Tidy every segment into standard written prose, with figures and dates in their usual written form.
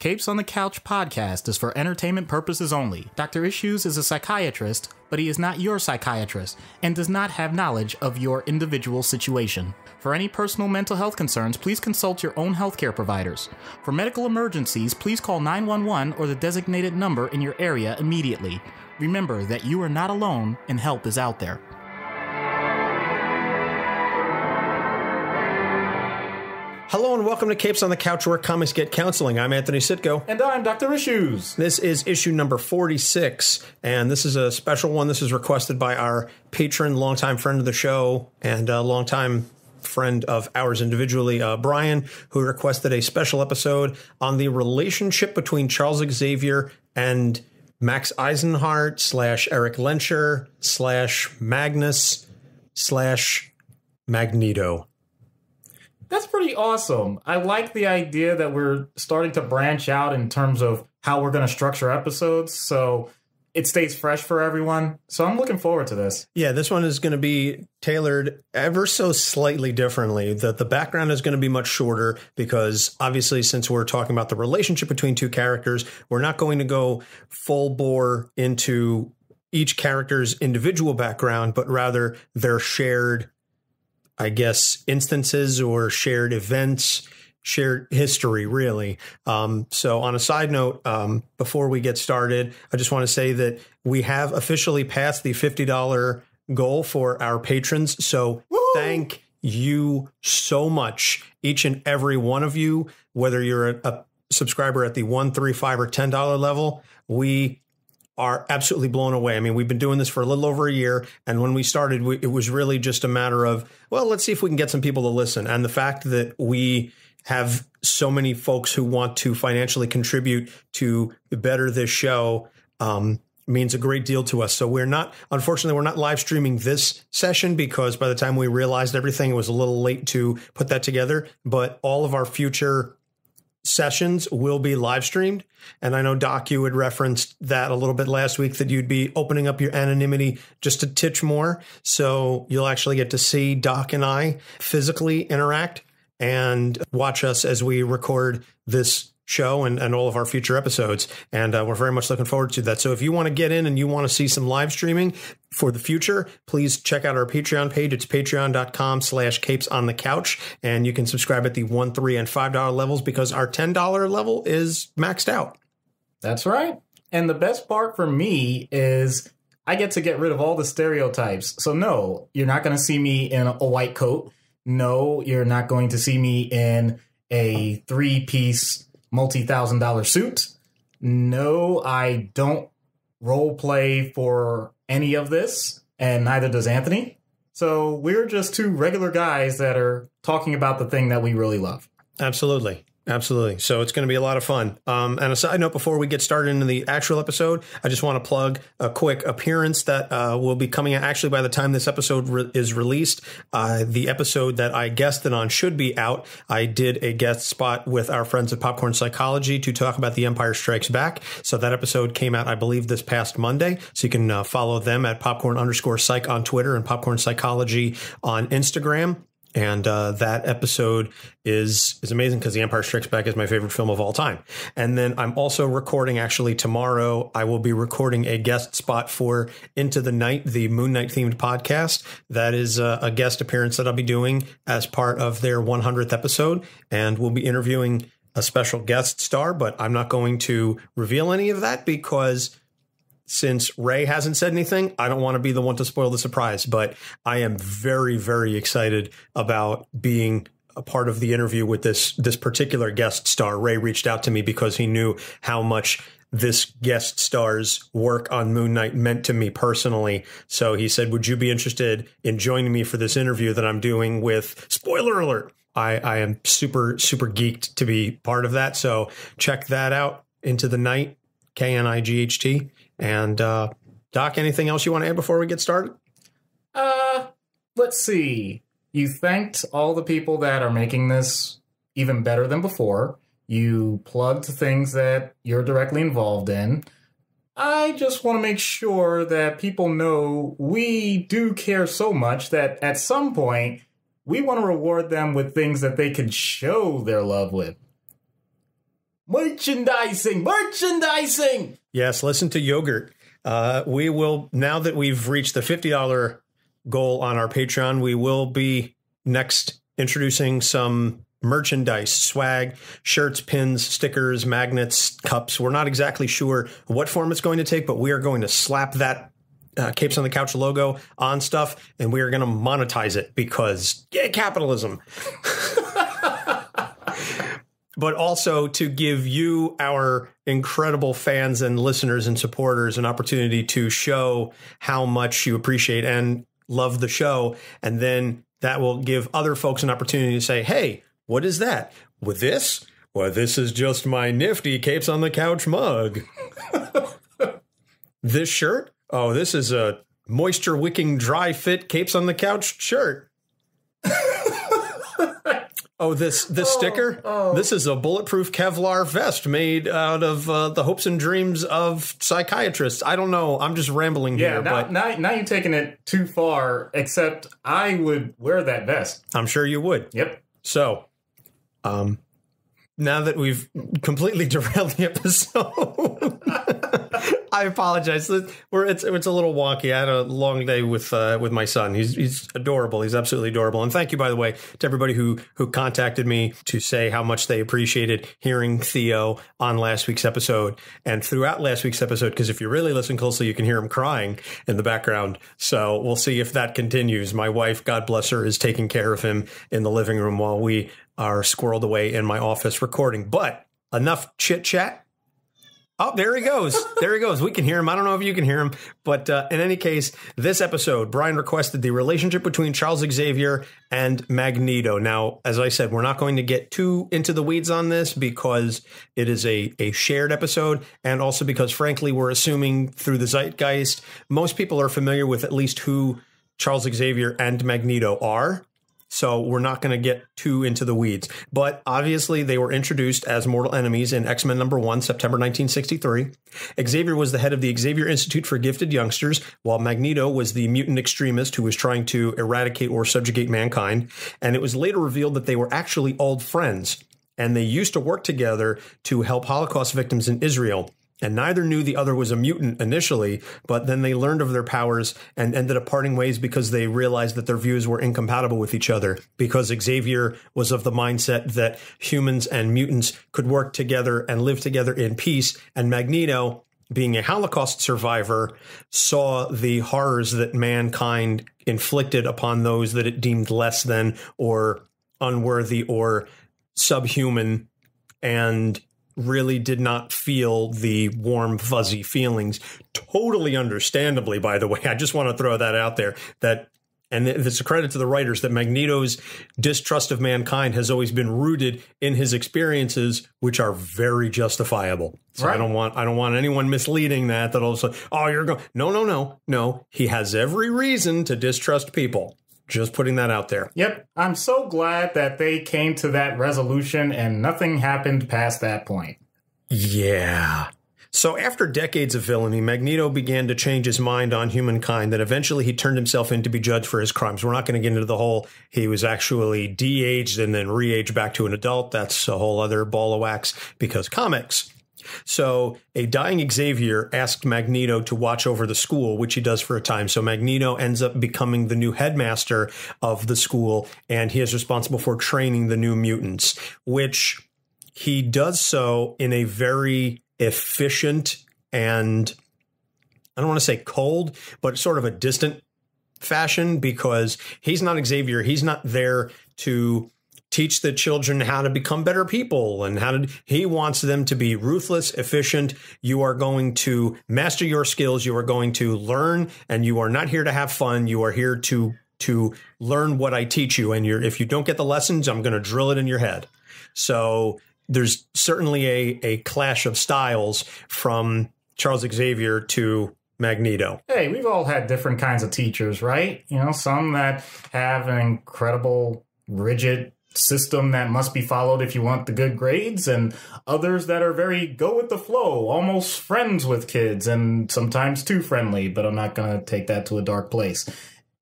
Capes on the Couch podcast is for entertainment purposes only. Dr. Issues is a psychiatrist, but he is not your psychiatrist and does not have knowledge of your individual situation. For any personal mental health concerns, please consult your own healthcare providers. For medical emergencies, please call 911 or the designated number in your area immediately. Remember that you are not alone and help is out there. Hello and welcome to Capes on the Couch, where comics get counseling. I'm Anthony Sitko. And I'm Dr. Issues. This is issue number 46, and this is a special one. This is requested by our patron, longtime friend of the show, and a longtime friend of ours individually, Brian, who requested a special episode on the relationship between Charles Xavier and Max Eisenhardt / Eric Lenscher / Magnus / Magneto. That's pretty awesome. I like the idea that we're starting to branch out in terms of how we're going to structure episodes, so it stays fresh for everyone. So I'm looking forward to this. Yeah, this one is going to be tailored ever so slightly differently. The background is going to be much shorter because obviously, since we're talking about the relationship between two characters, we're not going to go full bore into each character's individual background, but rather their shared, I guess, instances or shared events, shared history, really. So on a side note, before we get started, I just want to say that we have officially passed the $50 goal for our patrons. So thank you so much, each and every one of you, whether you're a subscriber at the $1, $3, $5, or $10 level. We are absolutely blown away. I mean, we've been doing this for a little over a year. And when we started, it was really just a matter of, well, let's see if we can get some people to listen. And the fact that we have so many folks who want to financially contribute to better this show means a great deal to us. So unfortunately, we're not live streaming this session because by the time we realized everything, it was a little late to put that together. But all of our future sessions will be live streamed. And I know, Doc, you had referenced that a little bit last week, that you'd be opening up your anonymity just a titch more. So you'll actually get to see Doc and I physically interact and watch us as we record this show and all of our future episodes. And we're very much looking forward to that. So if you want to get in and you want to see some live streaming for the future, please check out our Patreon page. It's patreon.com/capesonthecouch. And you can subscribe at the $1, $3, and $5 levels because our $10 level is maxed out. That's right. And the best part for me is I get to get rid of all the stereotypes. So no, you're not going to see me in a white coat. No, you're not going to see me in a 3-piece multi-$1,000 suit. No, I don't role play for any of this, and neither does Anthony. So we're just two regular guys that are talking about the thing that we really love. Absolutely. Absolutely. So it's going to be a lot of fun. And a side note, before we get started into the actual episode, I just want to plug a quick appearance that will be coming out. Actually, by the time this episode is released, the episode that I guested on should be out. I did a guest spot with our friends at Popcorn Psychology to talk about The Empire Strikes Back. So that episode came out, I believe, this past Monday. So you can follow them at popcorn_psych on Twitter and Popcorn Psychology on Instagram. And that episode is amazing because The Empire Strikes Back is my favorite film of all time. And then I'm also recording, actually tomorrow, I will be recording a guest spot for Into the Night, the Moon Knight themed podcast. That is a guest appearance that I'll be doing as part of their 100th episode. And we'll be interviewing a special guest star, but I'm not going to reveal any of that because since Ray hasn't said anything, I don't want to be the one to spoil the surprise, but I am very, very excited about being a part of the interview with this particular guest star. Ray reached out to me because he knew how much this guest star's work on Moon Knight meant to me personally. So he said, would you be interested in joining me for this interview that I'm doing with, spoiler alert, I am super, super geeked to be part of that. So check that out, Into the Night, KNIGHT. And Doc, anything else you want to add before we get started? Let's see. You thanked all the people that are making this even better than before. You plugged things that you're directly involved in. I just want to make sure that people know we do care so much that at some point we want to reward them with things that they can show their love with. Merchandising! Merchandising! Yes, listen to Yogurt. We will, now that we've reached the $50 goal on our Patreon, we will be next introducing some merchandise, swag, shirts, pins, stickers, magnets, cups. We're not exactly sure what form it's going to take, but we are going to slap that Capes on the Couch logo on stuff, and we are going to monetize it because, yeah, capitalism. But also to give you, our incredible fans and listeners and supporters, an opportunity to show how much you appreciate and love the show. And then that will give other folks an opportunity to say, hey, what is that? With this? Well, this is just my nifty Capes on the Couch mug. This shirt? Oh, this is a moisture wicking dry fit Capes on the Couch shirt. Oh, this sticker? This is a bulletproof Kevlar vest made out of the hopes and dreams of psychiatrists. I don't know. I'm just rambling here. But now you're taking it too far, except I would wear that vest. I'm sure you would. Yep. So, now that we've completely derailed the episode, I apologize. It's a little wonky. I had a long day with my son. He's adorable. He's absolutely adorable. And thank you, by the way, to everybody who contacted me to say how much they appreciated hearing Theo on last week's episode and throughout last week's episode. Because if you really listen closely, you can hear him crying in the background. So we'll see if that continues. My wife, God bless her, is taking care of him in the living room while we are squirreled away in my office recording. But enough chit chat. Oh, there he goes. There he goes. We can hear him. I don't know if you can hear him. But in any case, this episode, Brian requested the relationship between Charles Xavier and Magneto. Now, as I said, we're not going to get too into the weeds on this because it is a shared episode. And also because, frankly, we're assuming through the zeitgeist, most people are familiar with at least who Charles Xavier and Magneto are. So we're not going to get too into the weeds. But obviously, they were introduced as mortal enemies in X-Men #1, September 1963. Xavier was the head of the Xavier Institute for Gifted Youngsters, while Magneto was the mutant extremist who was trying to eradicate or subjugate mankind. And it was later revealed that they were actually old friends, and they used to work together to help Holocaust victims in Israel. And neither knew the other was a mutant initially, but then they learned of their powers and ended up parting ways because they realized that their views were incompatible with each other, because Xavier was of the mindset that humans and mutants could work together and live together in peace. And Magneto, being a Holocaust survivor, saw the horrors that mankind inflicted upon those that it deemed less than or unworthy or subhuman, and really did not feel the warm, fuzzy feelings. Totally understandably, by the way. I just want to throw that out there. And it's a credit to the writers that Magneto's distrust of mankind has always been rooted in his experiences, which are very justifiable. So right. I don't want anyone misleading that all of a sudden, oh, you're going, no. He has every reason to distrust people. Just putting that out there. Yep. I'm so glad that they came to that resolution and nothing happened past that point. Yeah. So after decades of villainy, Magneto began to change his mind on humankind, and eventually he turned himself in to be judged for his crimes. We're not going to get into the whole, he was actually de-aged and then re-aged back to an adult. That's a whole other ball of wax because comics. So a dying Xavier asked Magneto to watch over the school, which he does for a time. So Magneto ends up becoming the new headmaster of the school, and he is responsible for training the new mutants, which he does so in a very efficient and, I don't want to say cold, but sort of a distant fashion, because he's not Xavier. He's not there to teach the children how to become better people and he wants them to be ruthless, efficient. You are going to master your skills. You are going to learn, and you are not here to have fun. You are here to learn what I teach you. And if you don't get the lessons, I'm going to drill it in your head. So there's certainly a clash of styles from Charles Xavier to Magneto. Hey, we've all had different kinds of teachers, right? You know, some that have an incredible, rigid system that must be followed if you want the good grades, and others that are very go with the flow, almost friends with kids, and sometimes too friendly, but I'm not going to take that to a dark place.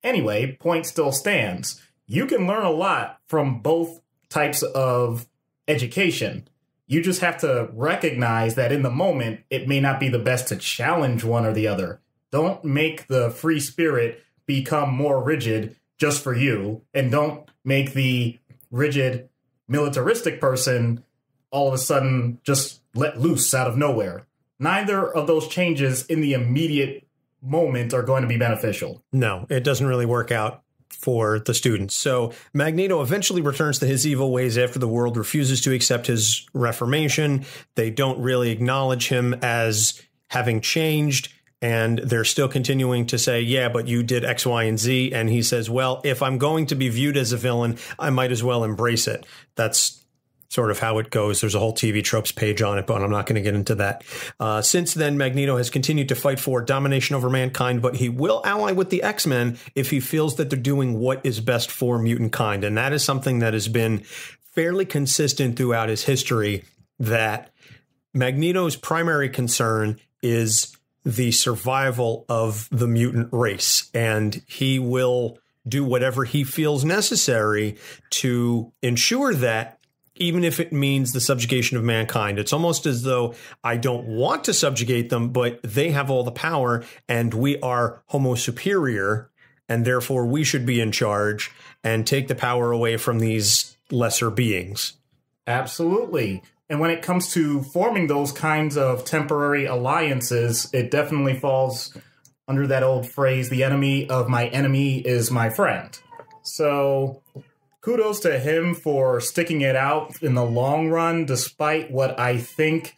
Anyway, point still stands. You can learn a lot from both types of education. You just have to recognize that in the moment, it may not be the best to challenge one or the other. Don't make the free spirit become more rigid just for you, and don't make the rigid militaristic person all of a sudden just let loose out of nowhere. Neither of those changes in the immediate moment are going to be beneficial. No, it doesn't really work out for the students. So Magneto eventually returns to his evil ways after the world refuses to accept his reformation. They don't really acknowledge him as having changed, and they're still continuing to say, yeah, but you did X, Y, and Z. And he says, well, if I'm going to be viewed as a villain, I might as well embrace it. That's sort of how it goes. There's a whole TV tropes page on it, but I'm not going to get into that. Since then, Magneto has continued to fight for domination over mankind, but he will ally with the X-Men if he feels that they're doing what is best for mutant kind. And that is something that has been fairly consistent throughout his history, that Magneto's primary concern is the survival of the mutant race, and he will do whatever he feels necessary to ensure that, even if it means the subjugation of mankind. It's almost as though I don't want to subjugate them, but they have all the power and we are homo superior, and therefore we should be in charge and take the power away from these lesser beings. Absolutely. And when it comes to forming those kinds of temporary alliances, it definitely falls under that old phrase, the enemy of my enemy is my friend. So kudos to him for sticking it out in the long run, despite what I think,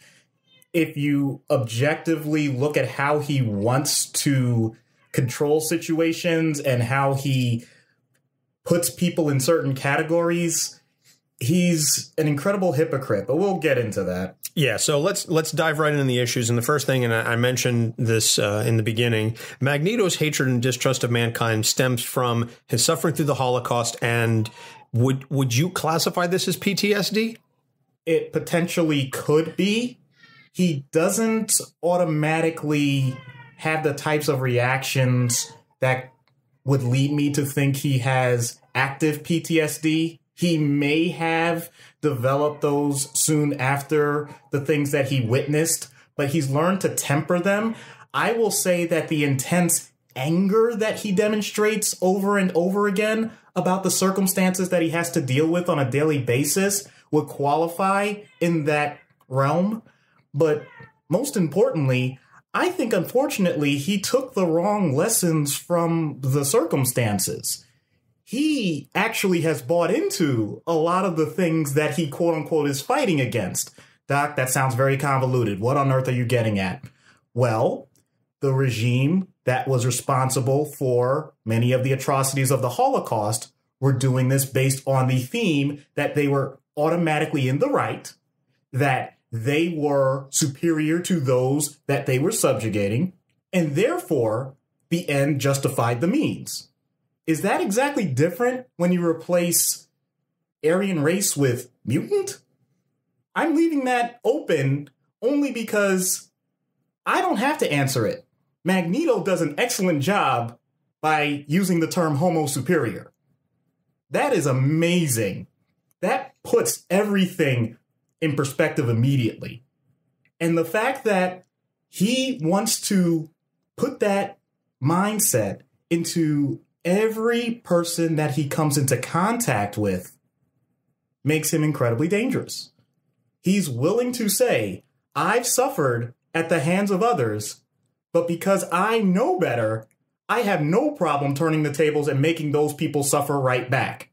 if you objectively look at how he wants to control situations and how he puts people in certain categories, he's an incredible hypocrite, but we'll get into that. Yeah, so let's dive right into the issues. And the first thing, and I mentioned this in the beginning, Magneto's hatred and distrust of mankind stems from his suffering through the Holocaust. And would you classify this as PTSD? It potentially could be. He doesn't automatically have the types of reactions that would lead me to think he has active PTSD. He may have developed those soon after the things that he witnessed, but he's learned to temper them. I will say that the intense anger that he demonstrates over and over again about the circumstances that he has to deal with on a daily basis would qualify in that realm. But most importantly, I think, unfortunately, he took the wrong lessons from the circumstances. He actually has bought into a lot of the things that he, quote unquote, is fighting against. Doc, that sounds very convoluted. What on earth are you getting at? Well, the regime that was responsible for many of the atrocities of the Holocaust were doing this based on the theme that they were automatically in the right, that they were superior to those that they were subjugating, and therefore the end justified the means. Is that exactly different when you replace Aryan race with mutant? I'm leaving that open only because I don't have to answer it. Magneto does an excellent job by using the term homo superior. That is amazing. That puts everything in perspective immediately. And the fact that he wants to put that mindset into every person that he comes into contact with makes him incredibly dangerous. He's willing to say, I've suffered at the hands of others, but because I know better, I have no problem turning the tables and making those people suffer right back.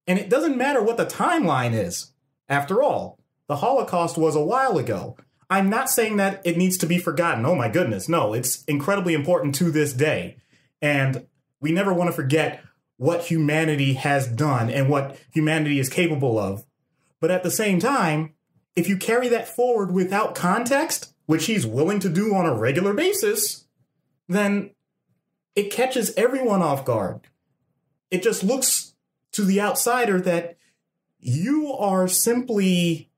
And it doesn't matter what the timeline is. After all, the Holocaust was a while ago. I'm not saying that it needs to be forgotten. Oh my goodness, no, it's incredibly important to this day. And we never want to forget what humanity has done and what humanity is capable of. But at the same time, if you carry that forward without context, which he's willing to do on a regular basis, then it catches everyone off guard. It just looks to the outsider that you are simply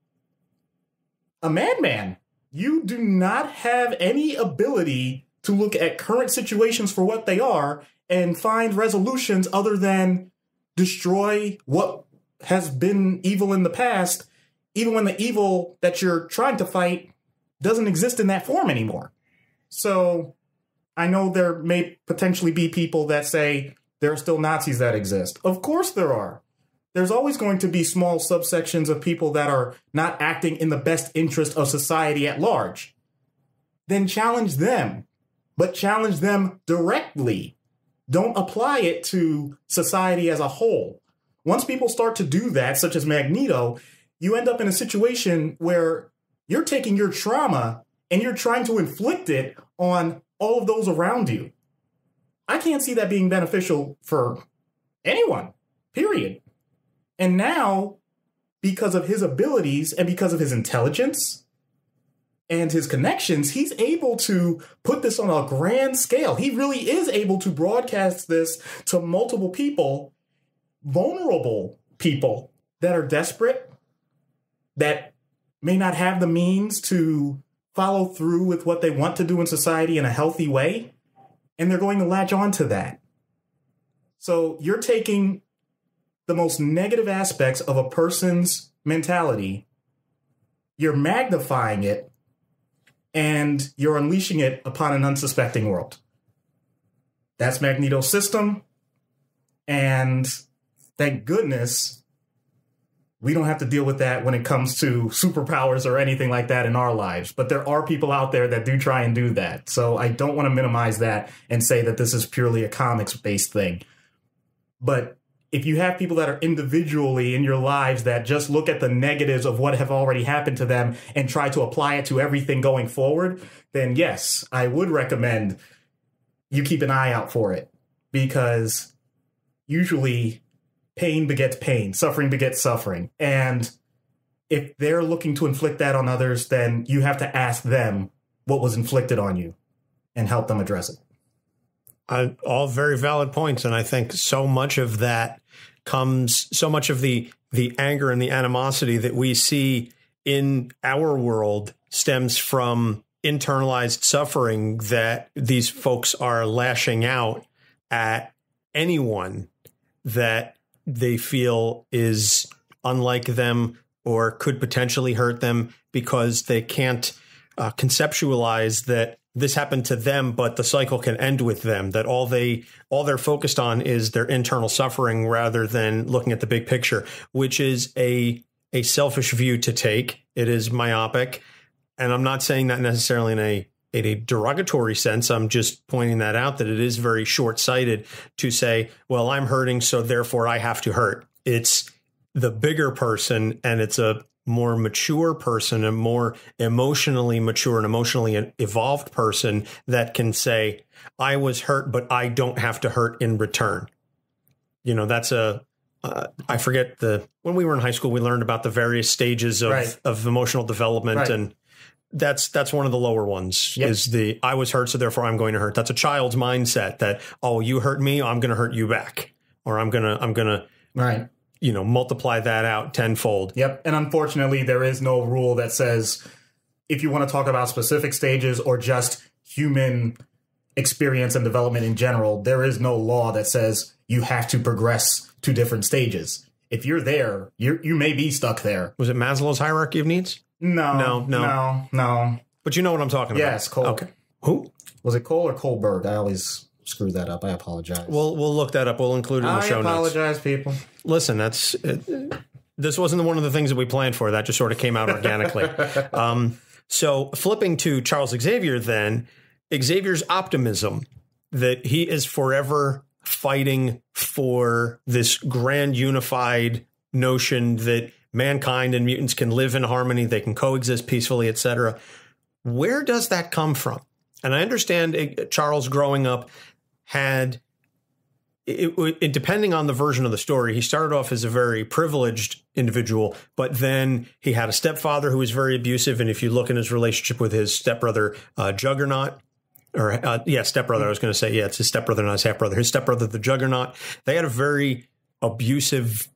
a madman. You do not have any ability to look at current situations for what they are and find resolutions other than destroy what has been evil in the past even when the evil that you're trying to fight doesn't exist in that form anymore. So I know there may potentially be people that say there are still Nazis that exist. Of course there are. There's always going to be small subsections of people that are not acting in the best interest of society at large. Then challenge them, but challenge them directly. Don't apply it to society as a whole. Once people start to do that, such as Magneto, you end up in a situation where you're taking your trauma and you're trying to inflict it on all of those around you. I can't see that being beneficial for anyone, period. And now, because of his abilities and because of his intelligence and his connections, he's able to put this on a grand scale. He really is able to broadcast this to multiple people, vulnerable people that are desperate, that may not have the means to follow through with what they want to do in society in a healthy way, and they're going to latch on to that. So you're taking the most negative aspects of a person's mentality, you're magnifying it, and you're unleashing it upon an unsuspecting world. That's Magneto's system, and thank goodness we don't have to deal with that when it comes to superpowers or anything like that in our lives. But there are people out there that do try and do that. So I don't want to minimize that and say that this is purely a comics-based thing. But if you have people that are individually in your lives that just look at the negatives of what have already happened to them and try to apply it to everything going forward, then yes, I would recommend you keep an eye out for it, because usually pain begets pain, suffering begets suffering. And if they're looking to inflict that on others, then you have to ask them what was inflicted on you and help them address it. All very valid points. And I think so much of that comes, so much of the anger and the animosity that we see in our world stems from internalized suffering that these folks are lashing out at anyone that they feel is unlike them or could potentially hurt them, because they can't conceptualize that this happened to them, but the cycle can end with them, that all they're focused on is their internal suffering rather than looking at the big picture, which is a selfish view to take. It is myopic. And I'm not saying that necessarily in a derogatory sense. I'm just pointing that out, that it is very short-sighted to say, well, I'm hurting, so therefore I have to hurt. It's the bigger person, and it's a more mature person, a more emotionally mature and emotionally evolved person that can say, I was hurt, but I don't have to hurt in return. You know, that's I forget when we were in high school, we learned about the various stages of emotional development. And that's one of the lower ones. Yep. Is I was hurt, so therefore I'm going to hurt. That's a child's mindset that, oh, you hurt me, I'm going to hurt you back, or I'm going to multiply that out tenfold. Yep. And unfortunately, there is no rule that says, if you want to talk about specific stages or just human experience and development in general, there is no law that says you have to progress to different stages. If you're there, you may be stuck there. Was it Maslow's hierarchy of needs? No. But you know what I'm talking about. Yes, Cole. Okay. Who? Was it Cole or Kohlberg? I always screw that up. I apologize. We'll look that up. We'll include it in the show notes. I apologize, people. Listen, this wasn't one of the things that we planned for. That just sort of came out organically. So flipping to Charles Xavier, then, Xavier's optimism that he is forever fighting for this grand unified notion that mankind and mutants can live in harmony, they can coexist peacefully, etc. Where does that come from? And I understand Charles growing up had, depending on the version of the story, he started off as a very privileged individual, but then he had a stepfather who was very abusive. And if you look in his relationship with his stepbrother, Juggernaut, stepbrother, I was going to say, it's his stepbrother, not his half brother, his stepbrother, the Juggernaut, they had a very abusive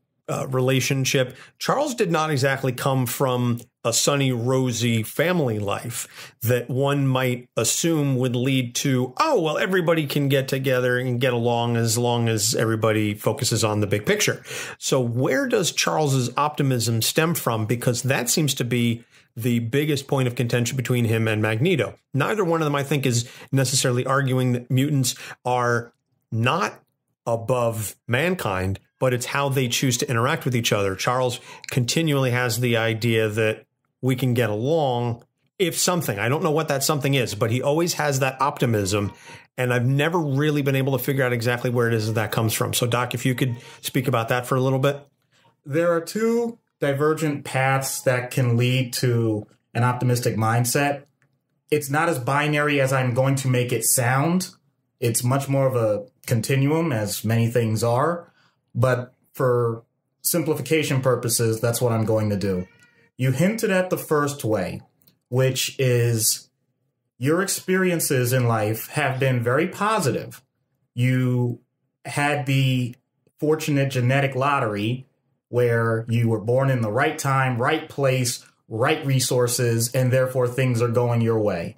relationship. Charles did not exactly come from a sunny, rosy family life that one might assume would lead to, oh, well, everybody can get together and get along as long as everybody focuses on the big picture. So where does Charles's optimism stem from? Because that seems to be the biggest point of contention between him and Magneto. Neither one of them, I think, is necessarily arguing that mutants are not above mankind, but it's how they choose to interact with each other. Charles continually has the idea that we can get along if something, I don't know what that something is, but he always has that optimism. And I've never really been able to figure out exactly where it is that comes from. So, Doc, if you could speak about that for a little bit. There are two divergent paths that can lead to an optimistic mindset. It's not as binary as I'm going to make it sound. It's much more of a continuum, as many things are. But for simplification purposes, that's what I'm going to do. You hinted at the first way, which is your experiences in life have been very positive. You had the fortunate genetic lottery where you were born in the right time, right place, right resources, and therefore things are going your way.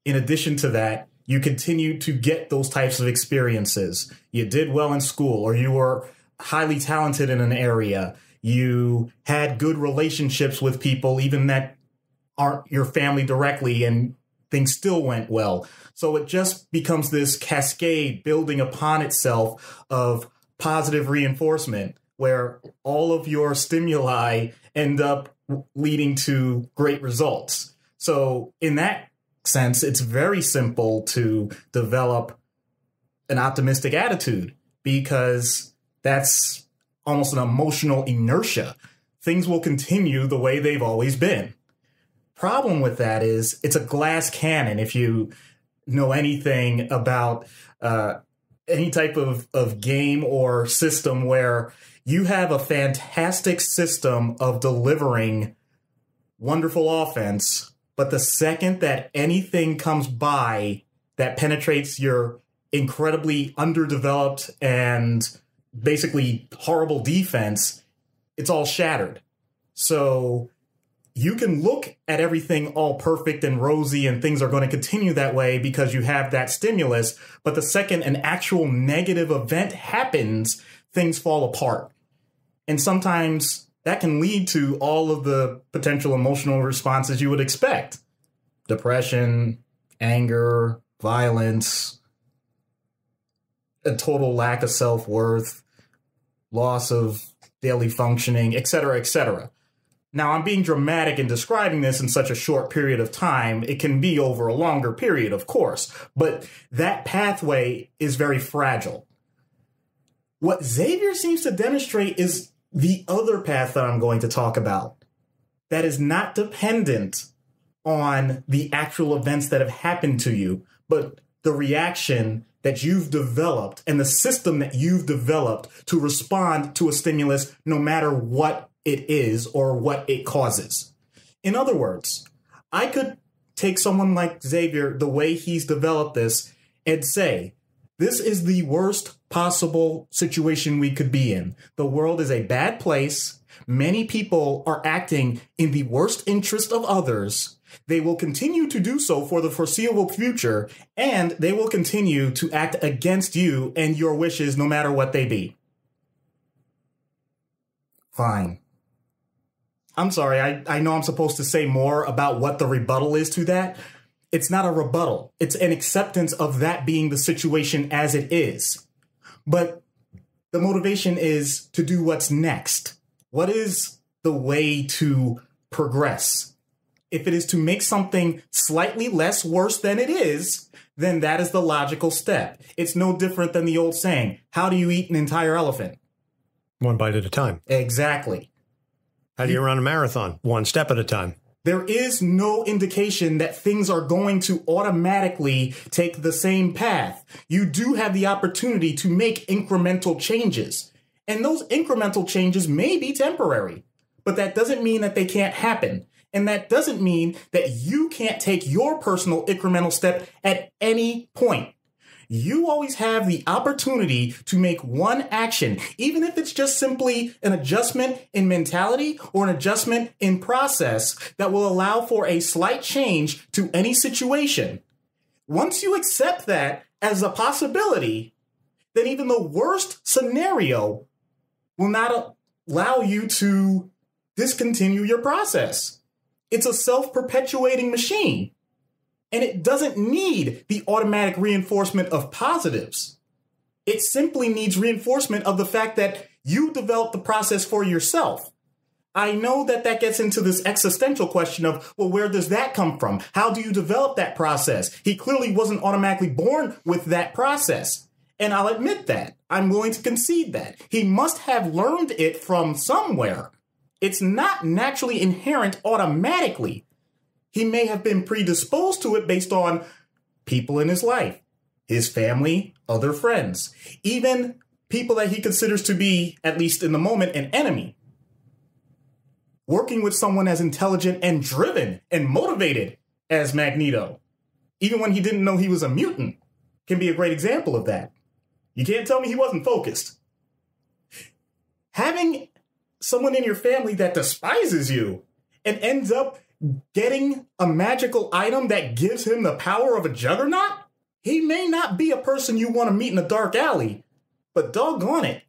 In addition to that, you continue to get those types of experiences. You did well in school, or you were highly talented in an area. You had good relationships with people, even that aren't your family directly, and things still went well. So it just becomes this cascade building upon itself of positive reinforcement, where all of your stimuli end up leading to great results. So in that sense, it's very simple to develop an optimistic attitude, because that's almost an emotional inertia. Things will continue the way they've always been. Problem with that is it's a glass cannon. If you know anything about any type of game or system where you have a fantastic system of delivering wonderful offense, but the second that anything comes by that penetrates your incredibly underdeveloped and basically horrible defense, it's all shattered. So you can look at everything all perfect and rosy and things are going to continue that way because you have that stimulus. But the second an actual negative event happens, things fall apart. And sometimes that can lead to all of the potential emotional responses you would expect. Depression, anger, violence, a total lack of self-worth, loss of daily functioning, etc., etc. Now, I'm being dramatic in describing this in such a short period of time. It can be over a longer period, of course, but that pathway is very fragile. What Xavier seems to demonstrate is the other path that I'm going to talk about, that is not dependent on the actual events that have happened to you, but the reaction that you've developed and the system that you've developed to respond to a stimulus, no matter what it is or what it causes. In other words, I could take someone like Xavier, the way he's developed this, and say, this is the worst possible situation we could be in. The world is a bad place. Many people are acting in the worst interest of others. They will continue to do so for the foreseeable future, and they will continue to act against you and your wishes, no matter what they be. Fine. I'm sorry, I know I'm supposed to say more about what the rebuttal is to that. It's not a rebuttal. It's an acceptance of that being the situation as it is. But the motivation is to do what's next. What is the way to progress? If it is to make something slightly less worse than it is, then that is the logical step. It's no different than the old saying, how do you eat an entire elephant? One bite at a time. Exactly. How do you run a marathon? One step at a time. There is no indication that things are going to automatically take the same path. You do have the opportunity to make incremental changes. And those incremental changes may be temporary, but that doesn't mean that they can't happen. And that doesn't mean that you can't take your personal incremental step at any point. You always have the opportunity to make one action, even if it's just simply an adjustment in mentality or an adjustment in process that will allow for a slight change to any situation. Once you accept that as a possibility, then even the worst scenario will not allow you to discontinue your process. It's a self-perpetuating machine, and it doesn't need the automatic reinforcement of positives. It simply needs reinforcement of the fact that you developed the process for yourself. I know that that gets into this existential question of, well, where does that come from? How do you develop that process? He clearly wasn't automatically born with that process. And I'll admit that. I'm willing to concede that. He must have learned it from somewhere. It's not naturally inherent automatically. He may have been predisposed to it based on people in his life, his family, other friends, even people that he considers to be, at least in the moment, an enemy. Working with someone as intelligent and driven and motivated as Magneto, even when he didn't know he was a mutant, can be a great example of that. You can't tell me he wasn't focused. Having someone in your family that despises you and ends up getting a magical item that gives him the power of a juggernaut, he may not be a person you want to meet in a dark alley, but doggone it,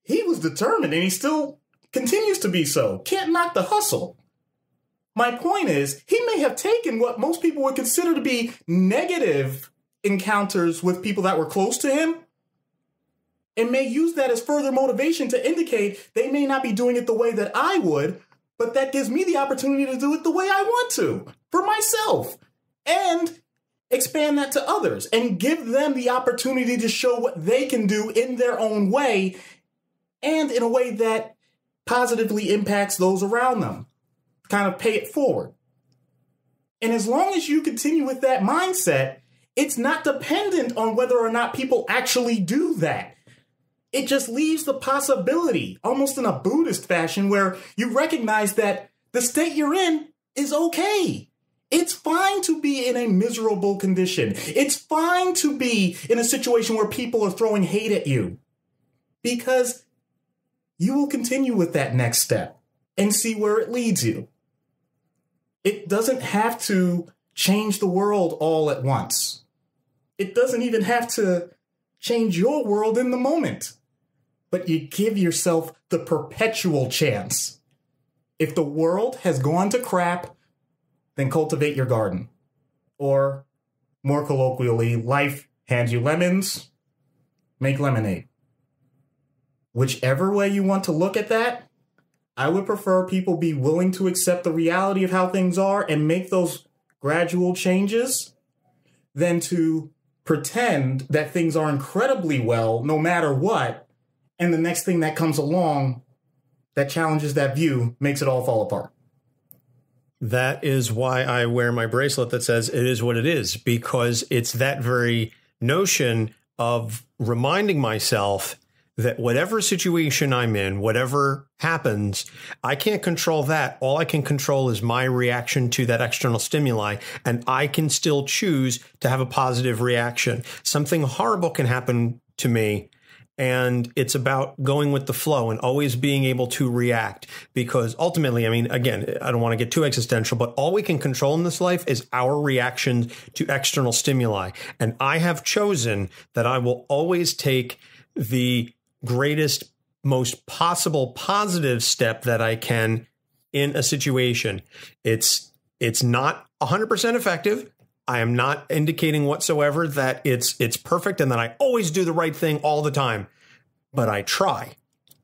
he was determined and he still continues to be so. Can't knock the hustle. My point is, he may have taken what most people would consider to be negative encounters with people that were close to him and may use that as further motivation to indicate they may not be doing it the way that I would, but that gives me the opportunity to do it the way I want to for myself and expand that to others and give them the opportunity to show what they can do in their own way and in a way that positively impacts those around them. Kind of pay it forward. And as long as you continue with that mindset, it's not dependent on whether or not people actually do that. It just leaves the possibility, almost in a Buddhist fashion, where you recognize that the state you're in is okay. It's fine to be in a miserable condition. It's fine to be in a situation where people are throwing hate at you, because you will continue with that next step and see where it leads you. It doesn't have to change the world all at once. It doesn't even have to change your world in the moment. But you give yourself the perpetual chance. If the world has gone to crap, then cultivate your garden. Or, more colloquially, life hands you lemons, make lemonade. Whichever way you want to look at that, I would prefer people be willing to accept the reality of how things are and make those gradual changes than to pretend that things are incredibly well no matter what, and the next thing that comes along that challenges that view makes it all fall apart. That is why I wear my bracelet that says it is what it is, because it's that very notion of reminding myself that whatever situation I'm in, whatever happens, I can't control that. All I can control is my reaction to that external stimuli, and I can still choose to have a positive reaction. Something horrible can happen to me, and it's about going with the flow and always being able to react, because ultimately, I mean, again, I don't want to get too existential, but all we can control in this life is our reaction to external stimuli. And I have chosen that I will always take the greatest, most possible positive step that I can in a situation. It's not 100% effective. I am not indicating whatsoever that it's perfect and that I always do the right thing all the time, but I try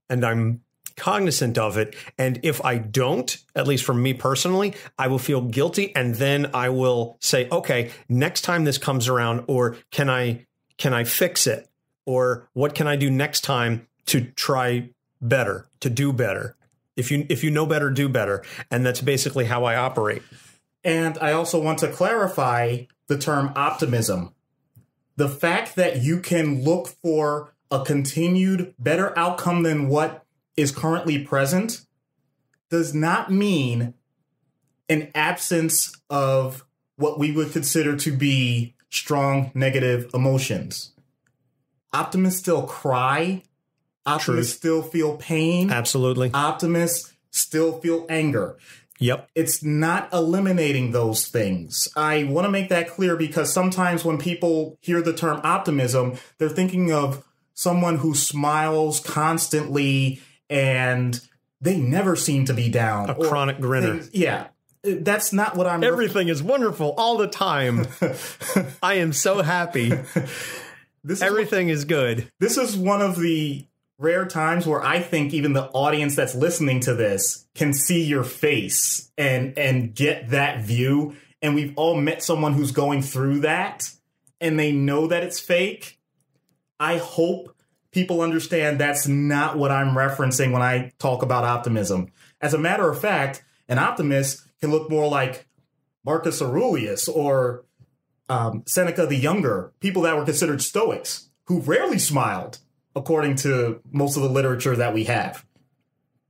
and I'm cognizant of it. And if I don't, at least for me personally, I will feel guilty. And then I will say, okay, next time this comes around, or can I fix it? Or what can I do next time to try better, to do better? If you know better, do better. And that's basically how I operate. And I also want to clarify the term optimism. The fact that you can look for a continued better outcome than what is currently present does not mean an absence of what we would consider to be strong negative emotions. Optimists still cry. Optimists still feel pain. Absolutely. Optimists still feel anger. Yep. It's not eliminating those things. I want to make that clear because sometimes when people hear the term optimism, they're thinking of someone who smiles constantly and they never seem to be down. A chronic grinner. Yeah. That's not what I'm... Everything is wonderful all the time. I am so happy. Everything is good. This is one of the rare times where I think even the audience that's listening to this can see your face and get that view. And we've all met someone who's going through that and they know that it's fake. I hope people understand that's not what I'm referencing when I talk about optimism. As a matter of fact, an optimist can look more like Marcus Aurelius or Seneca the Younger, people that were considered Stoics, who rarely smiled, according to most of the literature that we have.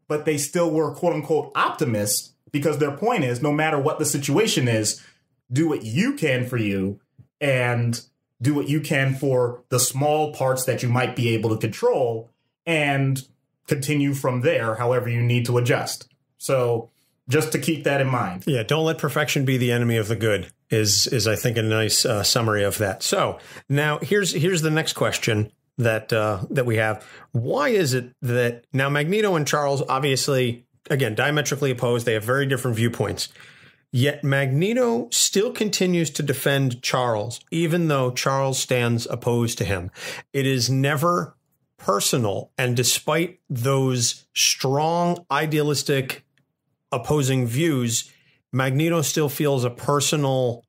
But they still were, quote unquote, optimists because their point is no matter what the situation is, do what you can for you and do what you can for the small parts that you might be able to control and continue from there however you need to adjust. So just to keep that in mind. Yeah, don't let perfection be the enemy of the good is I think, a nice summary of that. So now here's the next question that we have. Why is it that now Magneto and Charles, obviously, again, diametrically opposed, they have very different viewpoints, yet Magneto still continues to defend Charles, even though Charles stands opposed to him. It is never personal. And despite those strong idealistic opposing views, Magneto still feels a personal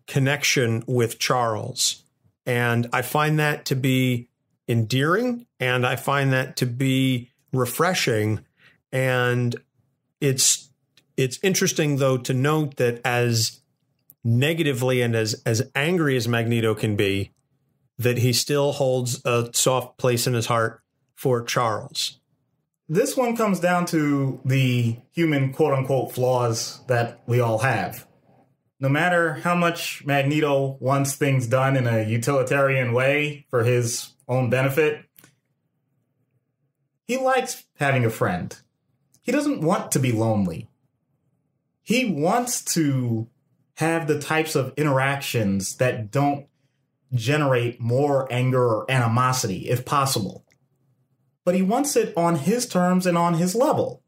connection with Charles. And I find that to be endearing, and I find that to be refreshing. And it's interesting, though, to note that as negatively and as angry as Magneto can be, that he still holds a soft place in his heart for Charles. This one comes down to the human quote-unquote flaws that we all have. No matter how much Magneto wants things done in a utilitarian way for his own benefit, he likes having a friend. He doesn't want to be lonely. He wants to have the types of interactions that don't generate more anger or animosity, if possible. But he wants it on his terms and on his level.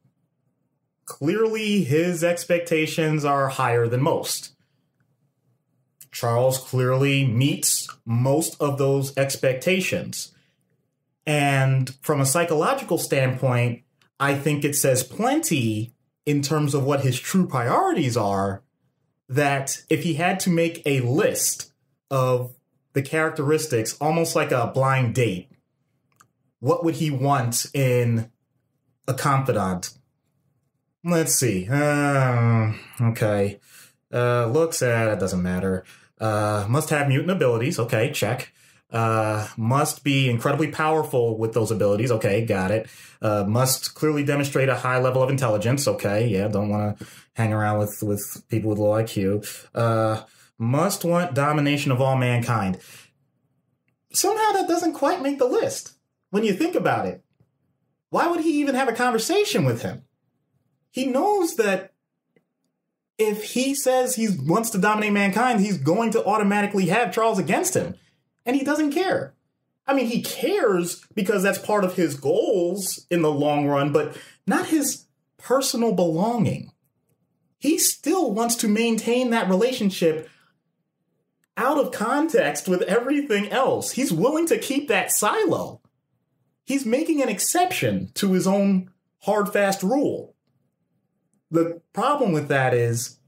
Clearly, his expectations are higher than most. Charles clearly meets most of those expectations. And from a psychological standpoint, I think it says plenty in terms of what his true priorities are, that if he had to make a list of the characteristics, almost like a blind date, what would he want in a confidant? Let's see. Okay. Looks at it doesn't matter. Must have mutant abilities. Okay, check. Must be incredibly powerful with those abilities. Okay, got it. Must clearly demonstrate a high level of intelligence. Okay, yeah, don't want to hang around with people with low IQ. Must want domination of all mankind. Somehow that doesn't quite make the list. When you think about it, why would he even have a conversation with him? He knows that if he says he wants to dominate mankind, he's going to automatically have Charles against him. And he doesn't care. I mean, he cares because that's part of his goals in the long run, but not his personal belonging. He still wants to maintain that relationship out of context with everything else. He's willing to keep that silo. He's making an exception to his own hard, fast rule. The problem with that is,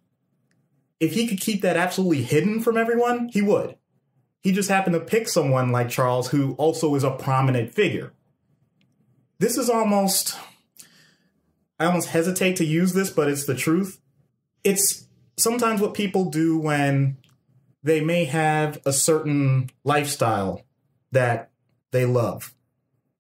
if he could keep that absolutely hidden from everyone, he would. He just happened to pick someone like Charles, who also is a prominent figure. This is almost, I almost hesitate to use this, but it's the truth. It's sometimes what people do when they may have a certain lifestyle that they love.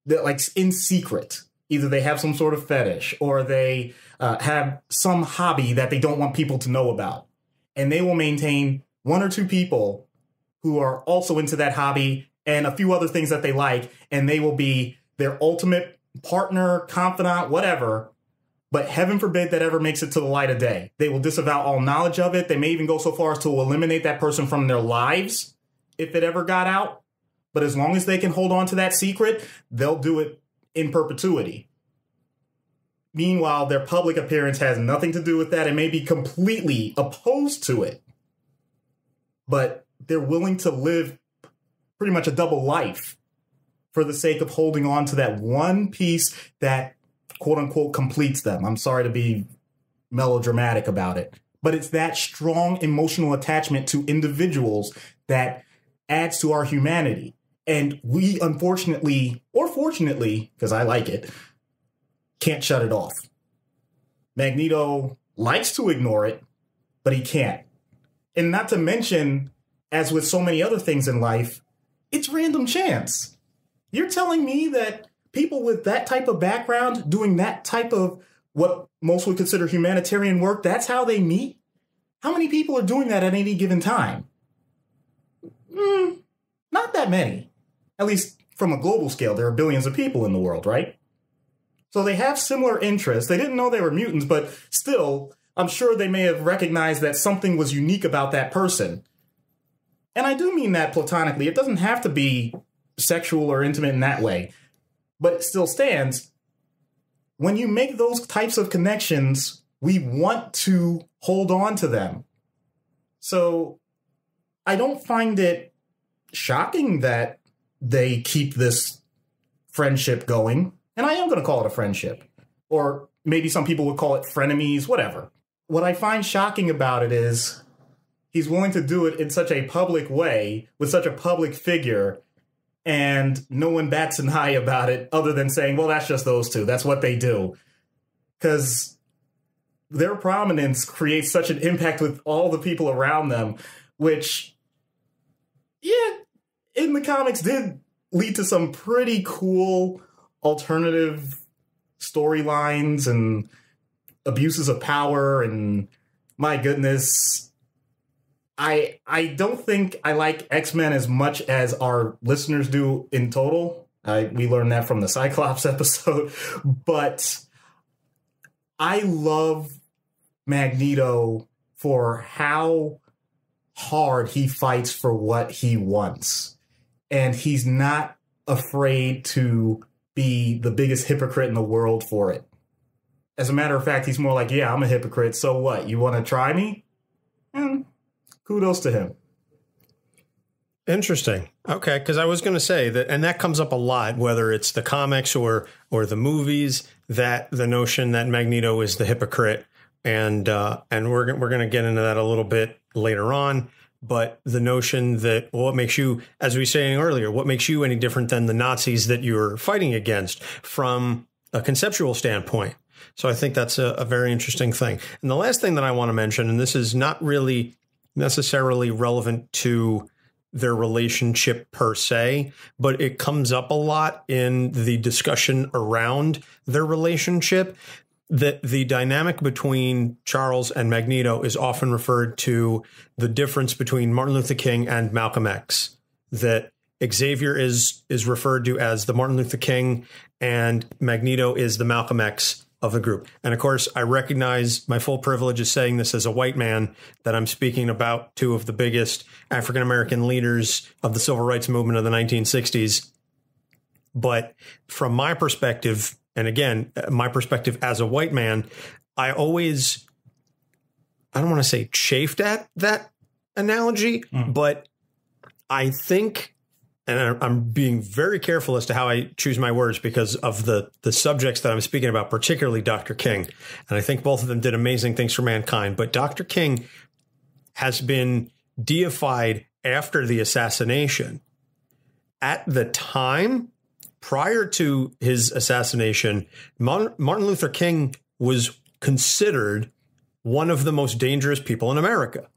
They're like in secret. Either they have some sort of fetish or they have some hobby that they don't want people to know about. And they will maintain one or two people who are also into that hobby and a few other things that they like, and they will be their ultimate partner, confidant, whatever. But heaven forbid that ever makes it to the light of day. They will disavow all knowledge of it. They may even go so far as to eliminate that person from their lives if it ever got out. But as long as they can hold on to that secret, they'll do it in perpetuity. Meanwhile, their public appearance has nothing to do with that and may be completely opposed to it. But they're willing to live pretty much a double life for the sake of holding on to that one piece that, quote unquote, completes them. I'm sorry to be melodramatic about it, but it's that strong emotional attachment to individuals that adds to our humanity. And we, unfortunately, or fortunately, because I like it, can't shut it off. Magneto likes to ignore it, but he can't. And not to mention, as with so many other things in life, it's random chance. You're telling me that people with that type of background doing that type of what most would consider humanitarian work, that's how they meet? How many people are doing that at any given time? Not that many. At least from a global scale, there are billions of people in the world, right? So they have similar interests. They didn't know they were mutants, but still, I'm sure they may have recognized that something was unique about that person. And I do mean that platonically. It doesn't have to be sexual or intimate in that way, but it still stands. When you make those types of connections, we want to hold on to them. So I don't find it shocking that they keep this friendship going. And I am going to call it a friendship. Or maybe some people would call it frenemies, whatever. What I find shocking about it is he's willing to do it in such a public way, with such a public figure, and no one bats an eye about it other than saying, well, that's just those two. That's what they do. Because their prominence creates such an impact with all the people around them, which, yeah, in the comics did lead to some pretty cool alternative storylines and abuses of power. And my goodness, I don't think I like X-Men as much as our listeners do in total. We learned that from the Cyclops episode, but I love Magneto for how hard he fights for what he wants. And he's not afraid to be the biggest hypocrite in the world for it. As a matter of fact, he's more like, yeah, I'm a hypocrite. So what? You want to try me? Kudos to him. Interesting. Okay, because I was going to say that, and that comes up a lot, whether it's the comics or the movies, that the notion that Magneto is the hypocrite, and we're going to get into that a little bit later on. But the notion that, well, what makes you, as we were saying earlier, what makes you any different than the Nazis that you're fighting against from a conceptual standpoint? So I think that's a very interesting thing. And the last thing that I want to mention, and this is not really necessarily relevant to their relationship per se, but it comes up a lot in the discussion around their relationship, that the dynamic between Charles and Magneto is often referred to the difference between Martin Luther King and Malcolm X, that Xavier is referred to as the Martin Luther King and Magneto is the Malcolm X of the group. And of course, I recognize my full privilege of saying this as a white man, that I'm speaking about two of the biggest African-American leaders of the civil rights movement of the 1960s. But from my perspective, and again, my perspective as a white man, I don't want to say chafed at that analogy, but I think, and I'm being very careful as to how I choose my words because of the subjects that I'm speaking about, particularly Dr. King. And I think both of them did amazing things for mankind. But Dr. King has been deified after the assassination. At the time, prior to his assassination, Martin Luther King was considered one of the most dangerous people in America.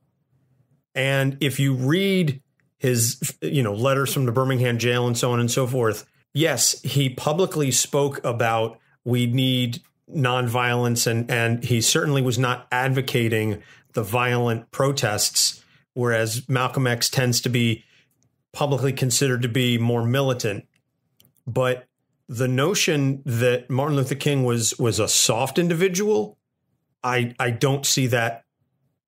And if you read his, letters from the Birmingham jail and so on and so forth, yes, he publicly spoke about we need nonviolence, and he certainly was not advocating the violent protests, whereas Malcolm X tends to be publicly considered to be more militant. But the notion that Martin Luther King was a soft individual, I don't see that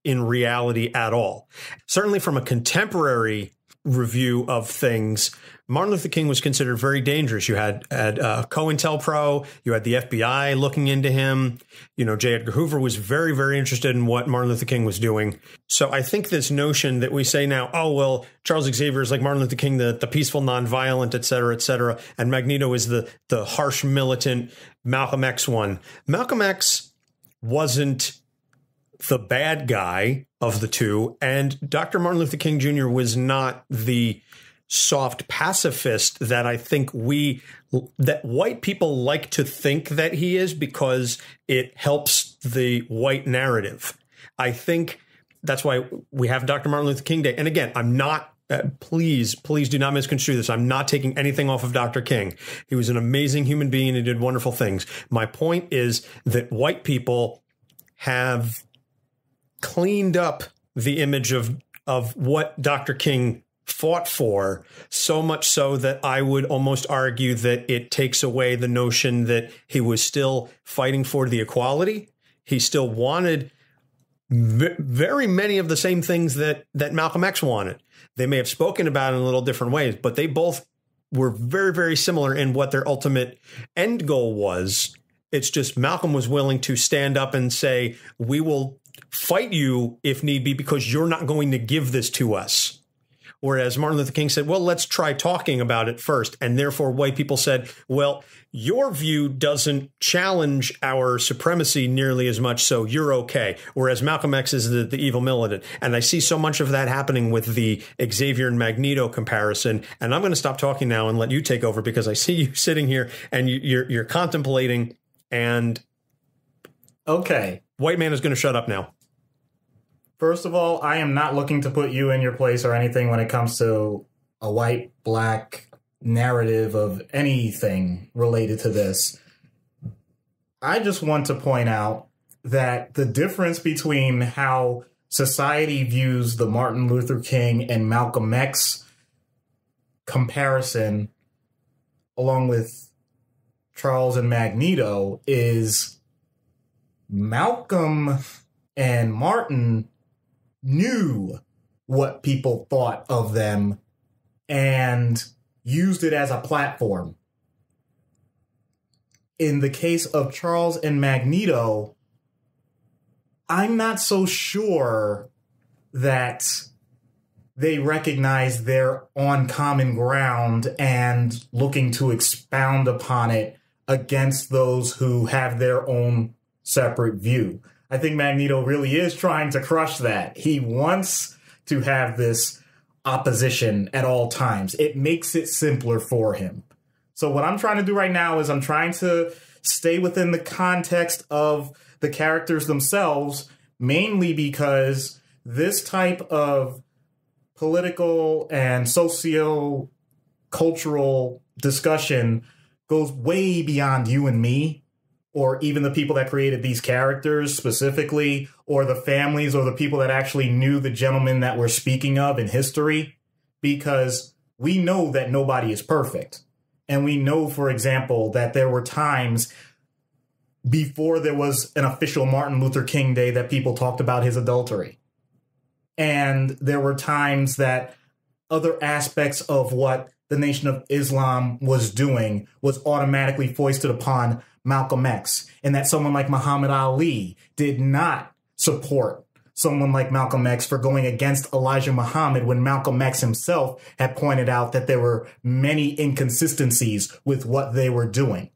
in reality at all. Certainly from a contemporary review of things, Martin Luther King was considered very dangerous. You had COINTELPRO, you had the FBI looking into him. You know, J. Edgar Hoover was very, very interested in what Martin Luther King was doing. So I think this notion that we say now, oh, well, Charles Xavier is like Martin Luther King, the peaceful, nonviolent, et cetera, and Magneto is the harsh, militant Malcolm X one. Malcolm X wasn't the bad guy of the two, and Dr. Martin Luther King Jr. was not the soft pacifist that I think that white people like to think that he is, because it helps the white narrative. I think that's why we have Dr. Martin Luther King Day. And again, I'm not, please do not misconstrue this. I'm not taking anything off of Dr. King. He was an amazing human being and he did wonderful things. My point is that white people have cleaned up the image of what Dr. King fought for, so much so that I would almost argue that it takes away the notion that he was still fighting for the equality. He still wanted very many of the same things that Malcolm X wanted. They may have spoken about it in a little different ways, but they both were very, very similar in what their ultimate end goal was. It's just Malcolm was willing to stand up and say, we will fight you if need be, because you're not going to give this to us. Whereas Martin Luther King said, well, let's try talking about it first. And therefore, white people said, well, your view doesn't challenge our supremacy nearly as much, so you're okay. Whereas Malcolm X is the evil militant. And I see so much of that happening with the Xavier and Magneto comparison. And I'm going to stop talking now and let you take over, because I see you sitting here and you're contemplating. And okay, white man is going to shut up now. First of all, I am not looking to put you in your place or anything when it comes to a white, black narrative of anything related to this. I just want to point out that the difference between how society views the Martin Luther King and Malcolm X comparison, along with Charles and Magneto, is Malcolm and Martin knew what people thought of them and used it as a platform. In the case of Charles and Magneto, I'm not so sure that they recognize they're on common ground and looking to expound upon it against those who have their own separate view. I think Magneto really is trying to crush that. He wants to have this opposition at all times. It makes it simpler for him. So what I'm trying to do right now is I'm trying to stay within the context of the characters themselves, mainly because this type of political and socio-cultural discussion goes way beyond you and me, or even the people that created these characters specifically, or the families or the people that actually knew the gentleman that we're speaking of in history, because we know that nobody is perfect. And we know, for example, that there were times before there was an official Martin Luther King Day that people talked about his adultery. And there were times that other aspects of what the Nation of Islam was doing was automatically foisted upon Malcolm X, and that someone like Muhammad Ali did not support someone like Malcolm X for going against Elijah Muhammad, when Malcolm X himself had pointed out that there were many inconsistencies with what they were doing.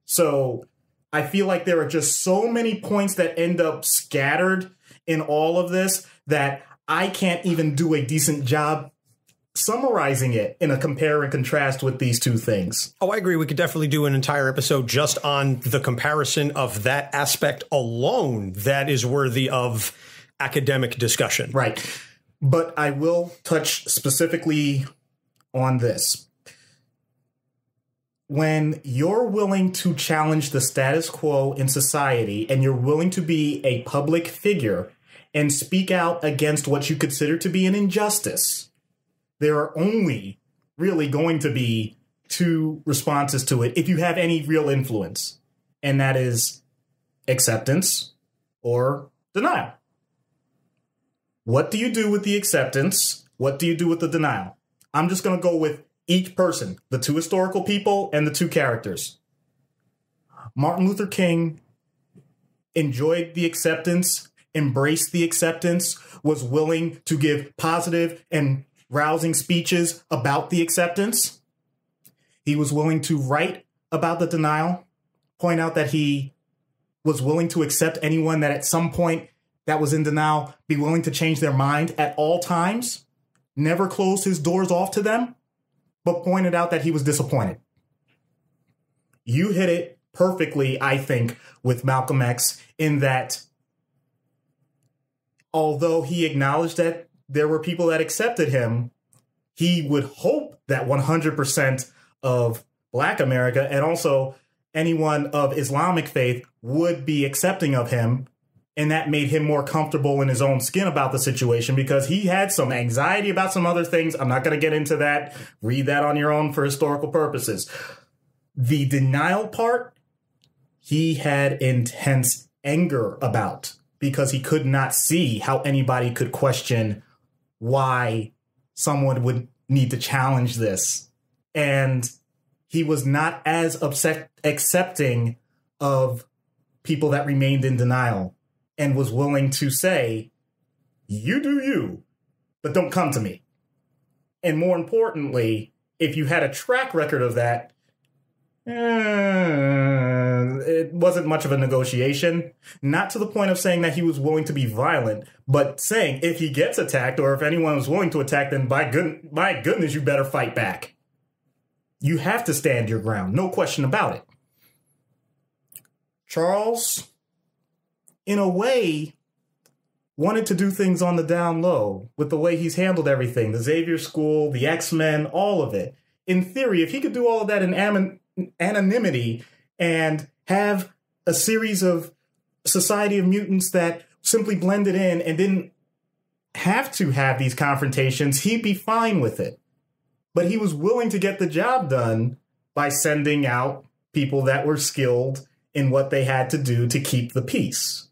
So I feel like there are just so many points that end up scattered in all of this that I can't even do a decent job summarizing it in a compare and contrast with these two things. Oh, I agree. We could definitely do an entire episode just on the comparison of that aspect alone. That is worthy of academic discussion. Right. But I will touch specifically on this. When you're willing to challenge the status quo in society and you're willing to be a public figure and speak out against what you consider to be an injustice, there are only really going to be two responses to it if you have any real influence, and that is acceptance or denial. What do you do with the acceptance? What do you do with the denial? I'm just going to go with each person, the two historical people and the two characters. Martin Luther King enjoyed the acceptance, embraced the acceptance, was willing to give positive and rousing speeches about the acceptance. He was willing to write about the denial, point out that he was willing to accept anyone that at some point that was in denial, be willing to change their mind at all times, never closed his doors off to them, but pointed out that he was disappointed. You hit it perfectly, I think, with Malcolm X in that although he acknowledged that there were people that accepted him, he would hope that 100% of Black America and also anyone of Islamic faith would be accepting of him. And that made him more comfortable in his own skin about the situation because he had some anxiety about some other things. I'm not going to get into that. Read that on your own for historical purposes. The denial part, he had intense anger about because he could not see how anybody could question why someone would need to challenge this. And he was not as accepting of people that remained in denial and was willing to say, you do you, but don't come to me. And more importantly, if you had a track record of that, it wasn't much of a negotiation. Not to the point of saying that he was willing to be violent, but saying if he gets attacked or if anyone was willing to attack, then by goodness, you better fight back. You have to stand your ground. No question about it. Charles, in a way, wanted to do things on the down low with the way he's handled everything. The Xavier School, the X-Men, all of it. In theory, if he could do all of that in anonymity and have a series of society of mutants that simply blended in and didn't have to have these confrontations, he'd be fine with it. But he was willing to get the job done by sending out people that were skilled in what they had to do to keep the peace.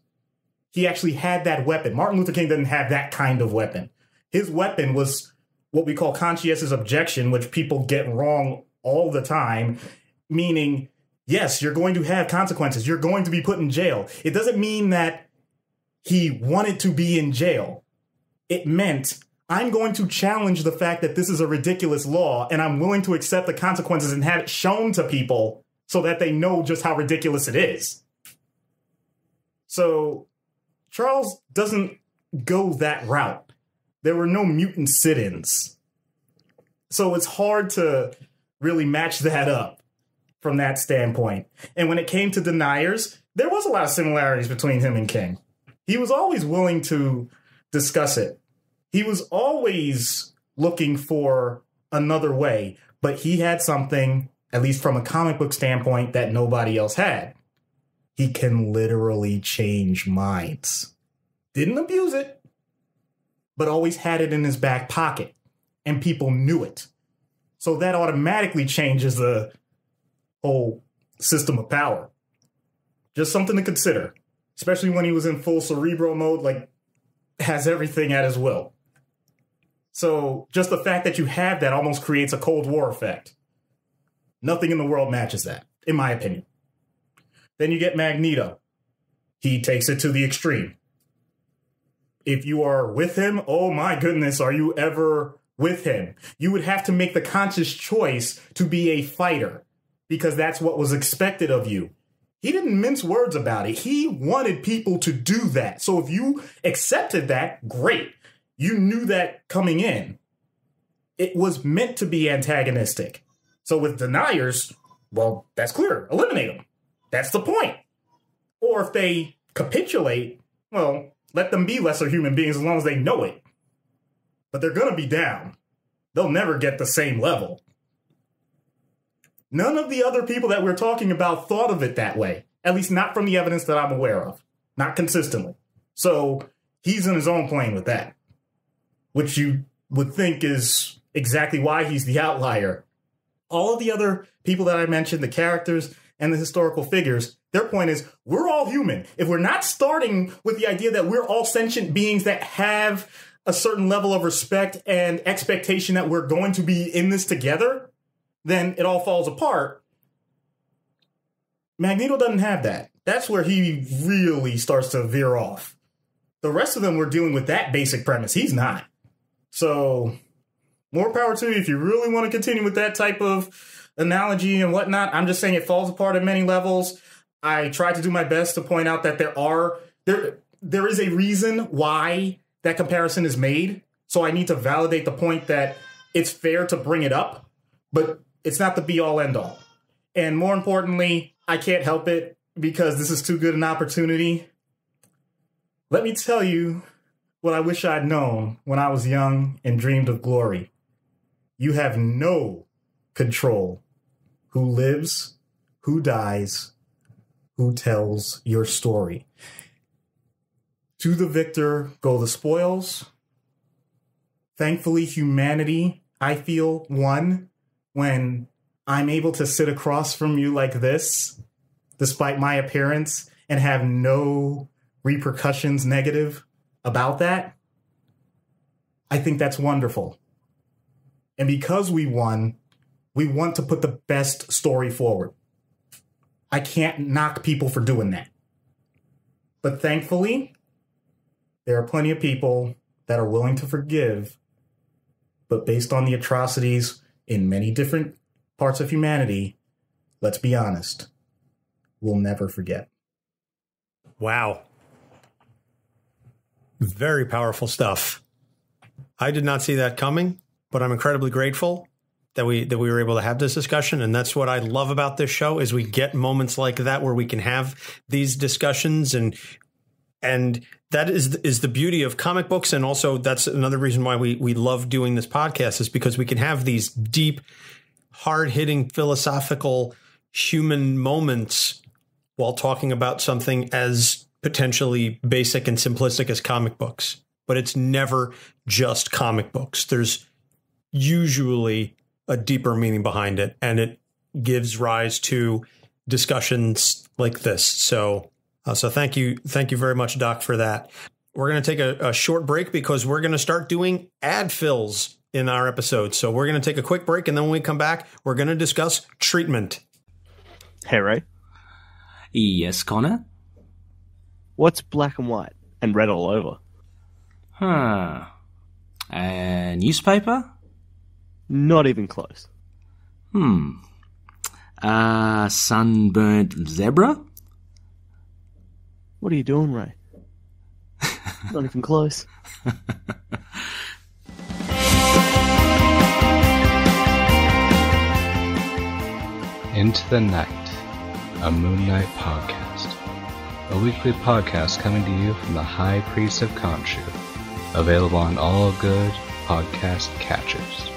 He actually had that weapon. Martin Luther King didn't have that kind of weapon. His weapon was what we call conscientious objection, which people get wrong all the time, meaning, yes, you're going to have consequences. You're going to be put in jail. It doesn't mean that he wanted to be in jail. It meant I'm going to challenge the fact that this is a ridiculous law, and I'm willing to accept the consequences and have it shown to people so that they know just how ridiculous it is. So Charles doesn't go that route. There were no mutant sit-ins. So it's hard to really match that up from that standpoint. And when it came to deniers, there was a lot of similarities between him and King. He was always willing to discuss it. He was always looking for another way, but he had something, at least from a comic book standpoint, that nobody else had. He can literally change minds. Didn't abuse it, but always had it in his back pocket, and people knew it. So that automatically changes the whole system of power. Just something to consider, especially when he was in full cerebro mode, like has everything at his will. So just the fact that you have that almost creates a Cold War effect. Nothing in the world matches that, in my opinion. Then you get Magneto. He takes it to the extreme. If you are with him, oh my goodness, are you ever with him? You would have to make the conscious choice to be a fighter because that's what was expected of you. He didn't mince words about it. He wanted people to do that. So if you accepted that, great. You knew that coming in. It was meant to be antagonistic. So with deniers, well, that's clear. Eliminate them. That's the point. Or if they capitulate, well, let them be lesser human beings as long as they know it. But they're going to be down. They'll never get the same level. None of the other people that we're talking about thought of it that way. At least not from the evidence that I'm aware of. Not consistently. So he's in his own plane with that. Which you would think is exactly why he's the outlier. All of the other people that I mentioned, the characters and the historical figures, their point is we're all human. If we're not starting with the idea that we're all sentient beings that have a certain level of respect and expectation that we're going to be in this together, then it all falls apart. Magneto doesn't have that. That's where he really starts to veer off. The rest of them were dealing with that basic premise. He's not. So more power to you if you really want to continue with that type of analogy and whatnot. I'm just saying it falls apart at many levels. I tried to do my best to point out that there is a reason why that comparison is made. So I need to validate the point that it's fair to bring it up, but it's not the be all end all. And more importantly, I can't help it because this is too good an opportunity. Let me tell you what I wish I'd known when I was young and dreamed of glory. You have no control who lives, who dies, who tells your story. To the victor go the spoils. Thankfully, humanity, I feel, won when I'm able to sit across from you like this, despite my appearance, and have no repercussions negative about that. I think that's wonderful. And because we won, we want to put the best story forward. I can't knock people for doing that. But thankfully, there are plenty of people that are willing to forgive, but based on the atrocities in many different parts of humanity, let's be honest, we'll never forget. Wow. Very powerful stuff. I did not see that coming, but I'm incredibly grateful that we were able to have this discussion. And that's what I love about this show is we get moments like that where we can have these discussions, and that is the beauty of comic books. And also that's another reason why we love doing this podcast, is because we can have these deep, hard-hitting, philosophical human moments while talking about something as potentially basic and simplistic as comic books. But it's never just comic books. There's usually a deeper meaning behind it, and it gives rise to discussions like this. So thank you very much, Doc, for that. We're going to take a short break because we're going to start doing ad fills in our episode. So we're going to take a quick break, and then when we come back, we're going to discuss treatment. Hey, Ray. Yes, Connor? What's black and white and red all over? A newspaper? Not even close. Sunburnt zebra? What are you doing, Ray? Not even close. Into the Night, a Moon Knight podcast. A weekly podcast coming to you from the High Priest of Khonshu. Available on all good podcast catchers.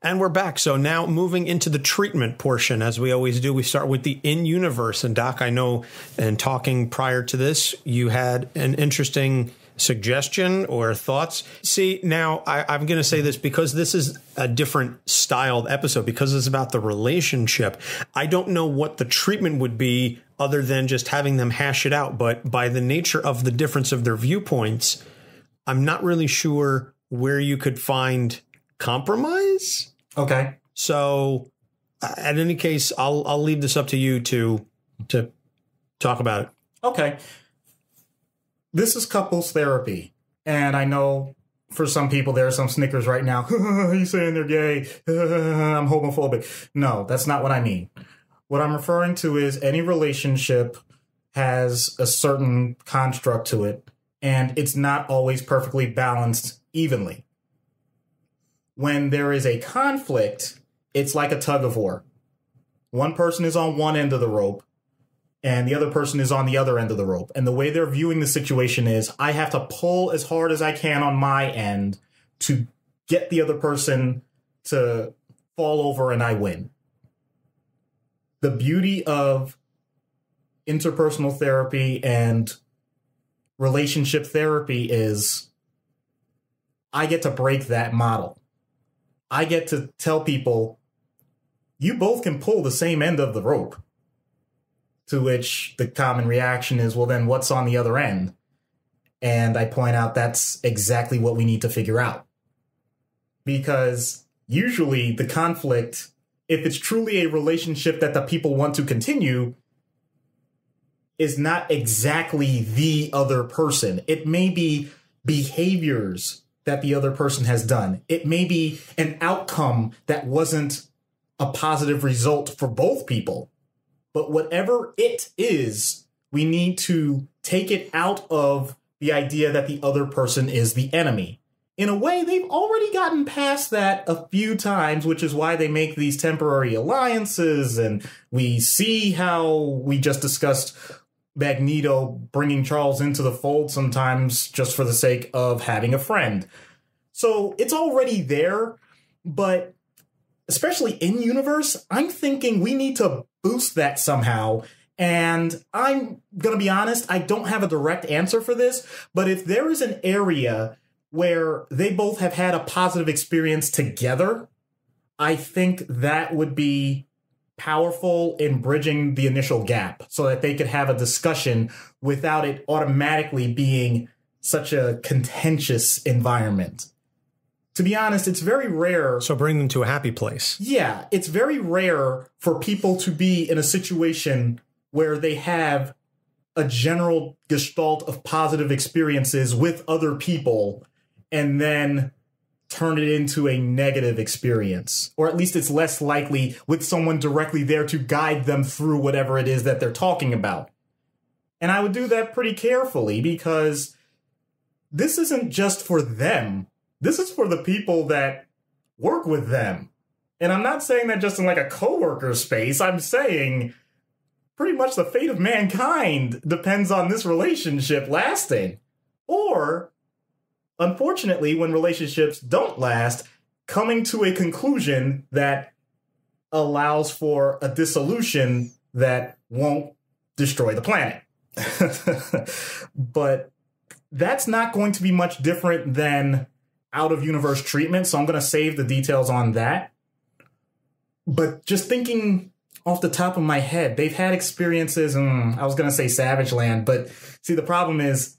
And we're back. So now moving into the treatment portion, as we always do, we start with the in-universe. And Doc, I know in talking prior to this, you had an interesting suggestion or thoughts. See, now I'm going to say this because this is a different styled episode, because it's about the relationship. I don't know what the treatment would be other than just having them hash it out. But by the nature of the difference of their viewpoints, I'm not really sure where you could find compromise. Okay. So in any case, I'll leave this up to you to talk about it. Okay. This is couples therapy. And I know for some people there are some snickers right now. He's saying they're gay. I'm homophobic. No, that's not what I mean. What I'm referring to is any relationship has a certain construct to it, and it's not always perfectly balanced evenly. When there is a conflict, it's like a tug of war. One person is on one end of the rope, and the other person is on the other end of the rope. And the way they're viewing the situation is, I have to pull as hard as I can on my end to get the other person to fall over and I win. The beauty of interpersonal therapy and relationship therapy is I get to break that model. I get to tell people, you both can pull the same end of the rope. To which the common reaction is, well, then what's on the other end? And I point out that's exactly what we need to figure out. Because usually the conflict, if it's truly a relationship that the people want to continue, is not exactly the other person. It may be behaviors that the other person has done. It may be an outcome that wasn't a positive result for both people. But whatever it is, we need to take it out of the idea that the other person is the enemy. In a way, they've already gotten past that a few times, which is why they make these temporary alliances. And we see how we just discussed Magneto bringing Charles into the fold sometimes just for the sake of having a friend. So it's already there, but especially in universe, I'm thinking we need to boost that somehow. And I'm going to be honest, I don't have a direct answer for this, but if there is an area where they both have had a positive experience together, I think that would be powerful in bridging the initial gap so that they could have a discussion without it automatically being such a contentious environment. To be honest, it's very rare. So bring them to a happy place. Yeah, it's very rare for people to be in a situation where they have a general gestalt of positive experiences with other people and then turn it into a negative experience. Or at least it's less likely with someone directly there to guide them through whatever it is that they're talking about. And I would do that pretty carefully because this isn't just for them. This is for the people that work with them. And I'm not saying that just in like a coworker space. I'm saying pretty much the fate of mankind depends on this relationship lasting. Or, unfortunately, when relationships don't last, coming to a conclusion that allows for a dissolution that won't destroy the planet. But that's not going to be much different than out-of-universe treatment, so I'm going to save the details on that. But just thinking off the top of my head, they've had experiences, I was going to say Savage Land, but see, the problem is,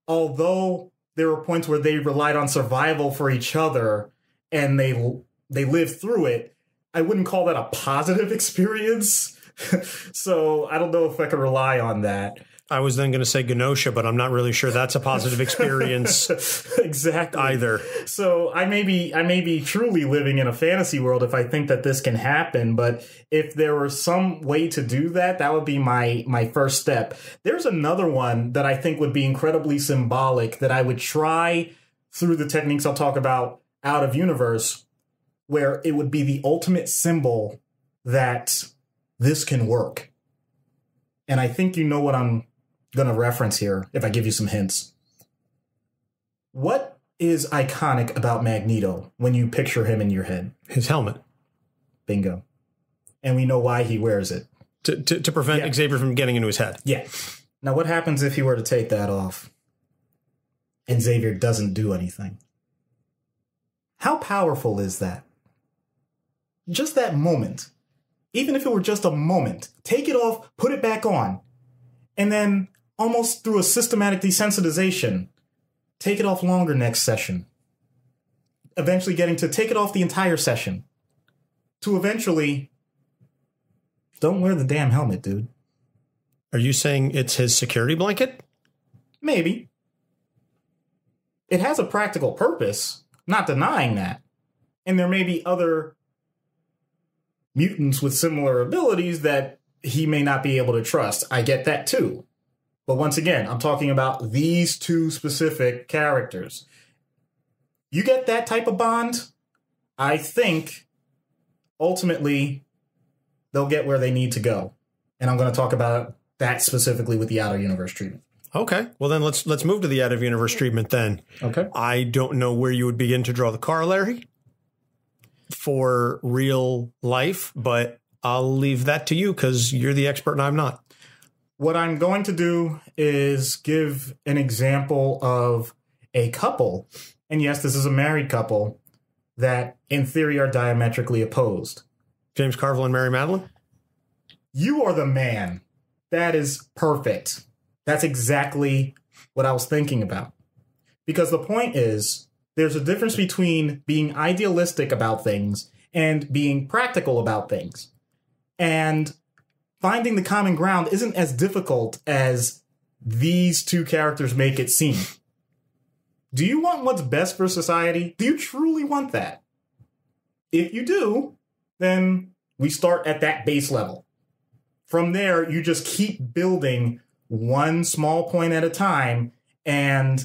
although there were points where they relied on survival for each other and they lived through it, I wouldn't call that a positive experience. So I don't know if I could rely on that. I was then going to say Genosha, but I'm not really sure that's a positive experience. Exactly. Either. So I may be truly living in a fantasy world if I think that this can happen. But if there were some way to do that, that would be my first step. There's another one that I think would be incredibly symbolic that I would try through the techniques I'll talk about out of universe, where it would be the ultimate symbol that this can work. And I think you know what I'm going to reference here if I give you some hints. What is iconic about Magneto when you picture him in your head? His helmet. Bingo. And we know why he wears it. To prevent Xavier from getting into his head. Yeah. Now, what happens if he were to take that off and Xavier doesn't do anything? How powerful is that? Just that moment. Even if it were just a moment, take it off, put it back on, and then almost through a systematic desensitization, take it off longer next session. Eventually getting to take it off the entire session. To eventually, don't wear the damn helmet, dude. Are you saying it's his security blanket? Maybe. It has a practical purpose, not denying that. And there may be other mutants with similar abilities that he may not be able to trust. I get that too. But once again, I'm talking about these two specific characters. You get that type of bond, I think ultimately they'll get where they need to go. And I'm going to talk about that specifically with the outer universe treatment. Okay. Well, then let's move to the out of universe treatment then. Okay. I don't know where you would begin to draw the corollary for real life, but I'll leave that to you because you're the expert and I'm not. What I'm going to do is give an example of a couple, and yes, this is a married couple, that in theory are diametrically opposed. James Carville and Mary Madeline? You are the man. That is perfect. That's exactly what I was thinking about. Because the point is, there's a difference between being idealistic about things and being practical about things. And finding the common ground isn't as difficult as these two characters make it seem. Do you want what's best for society? Do you truly want that? If you do, then we start at that base level. From there, you just keep building one small point at a time, and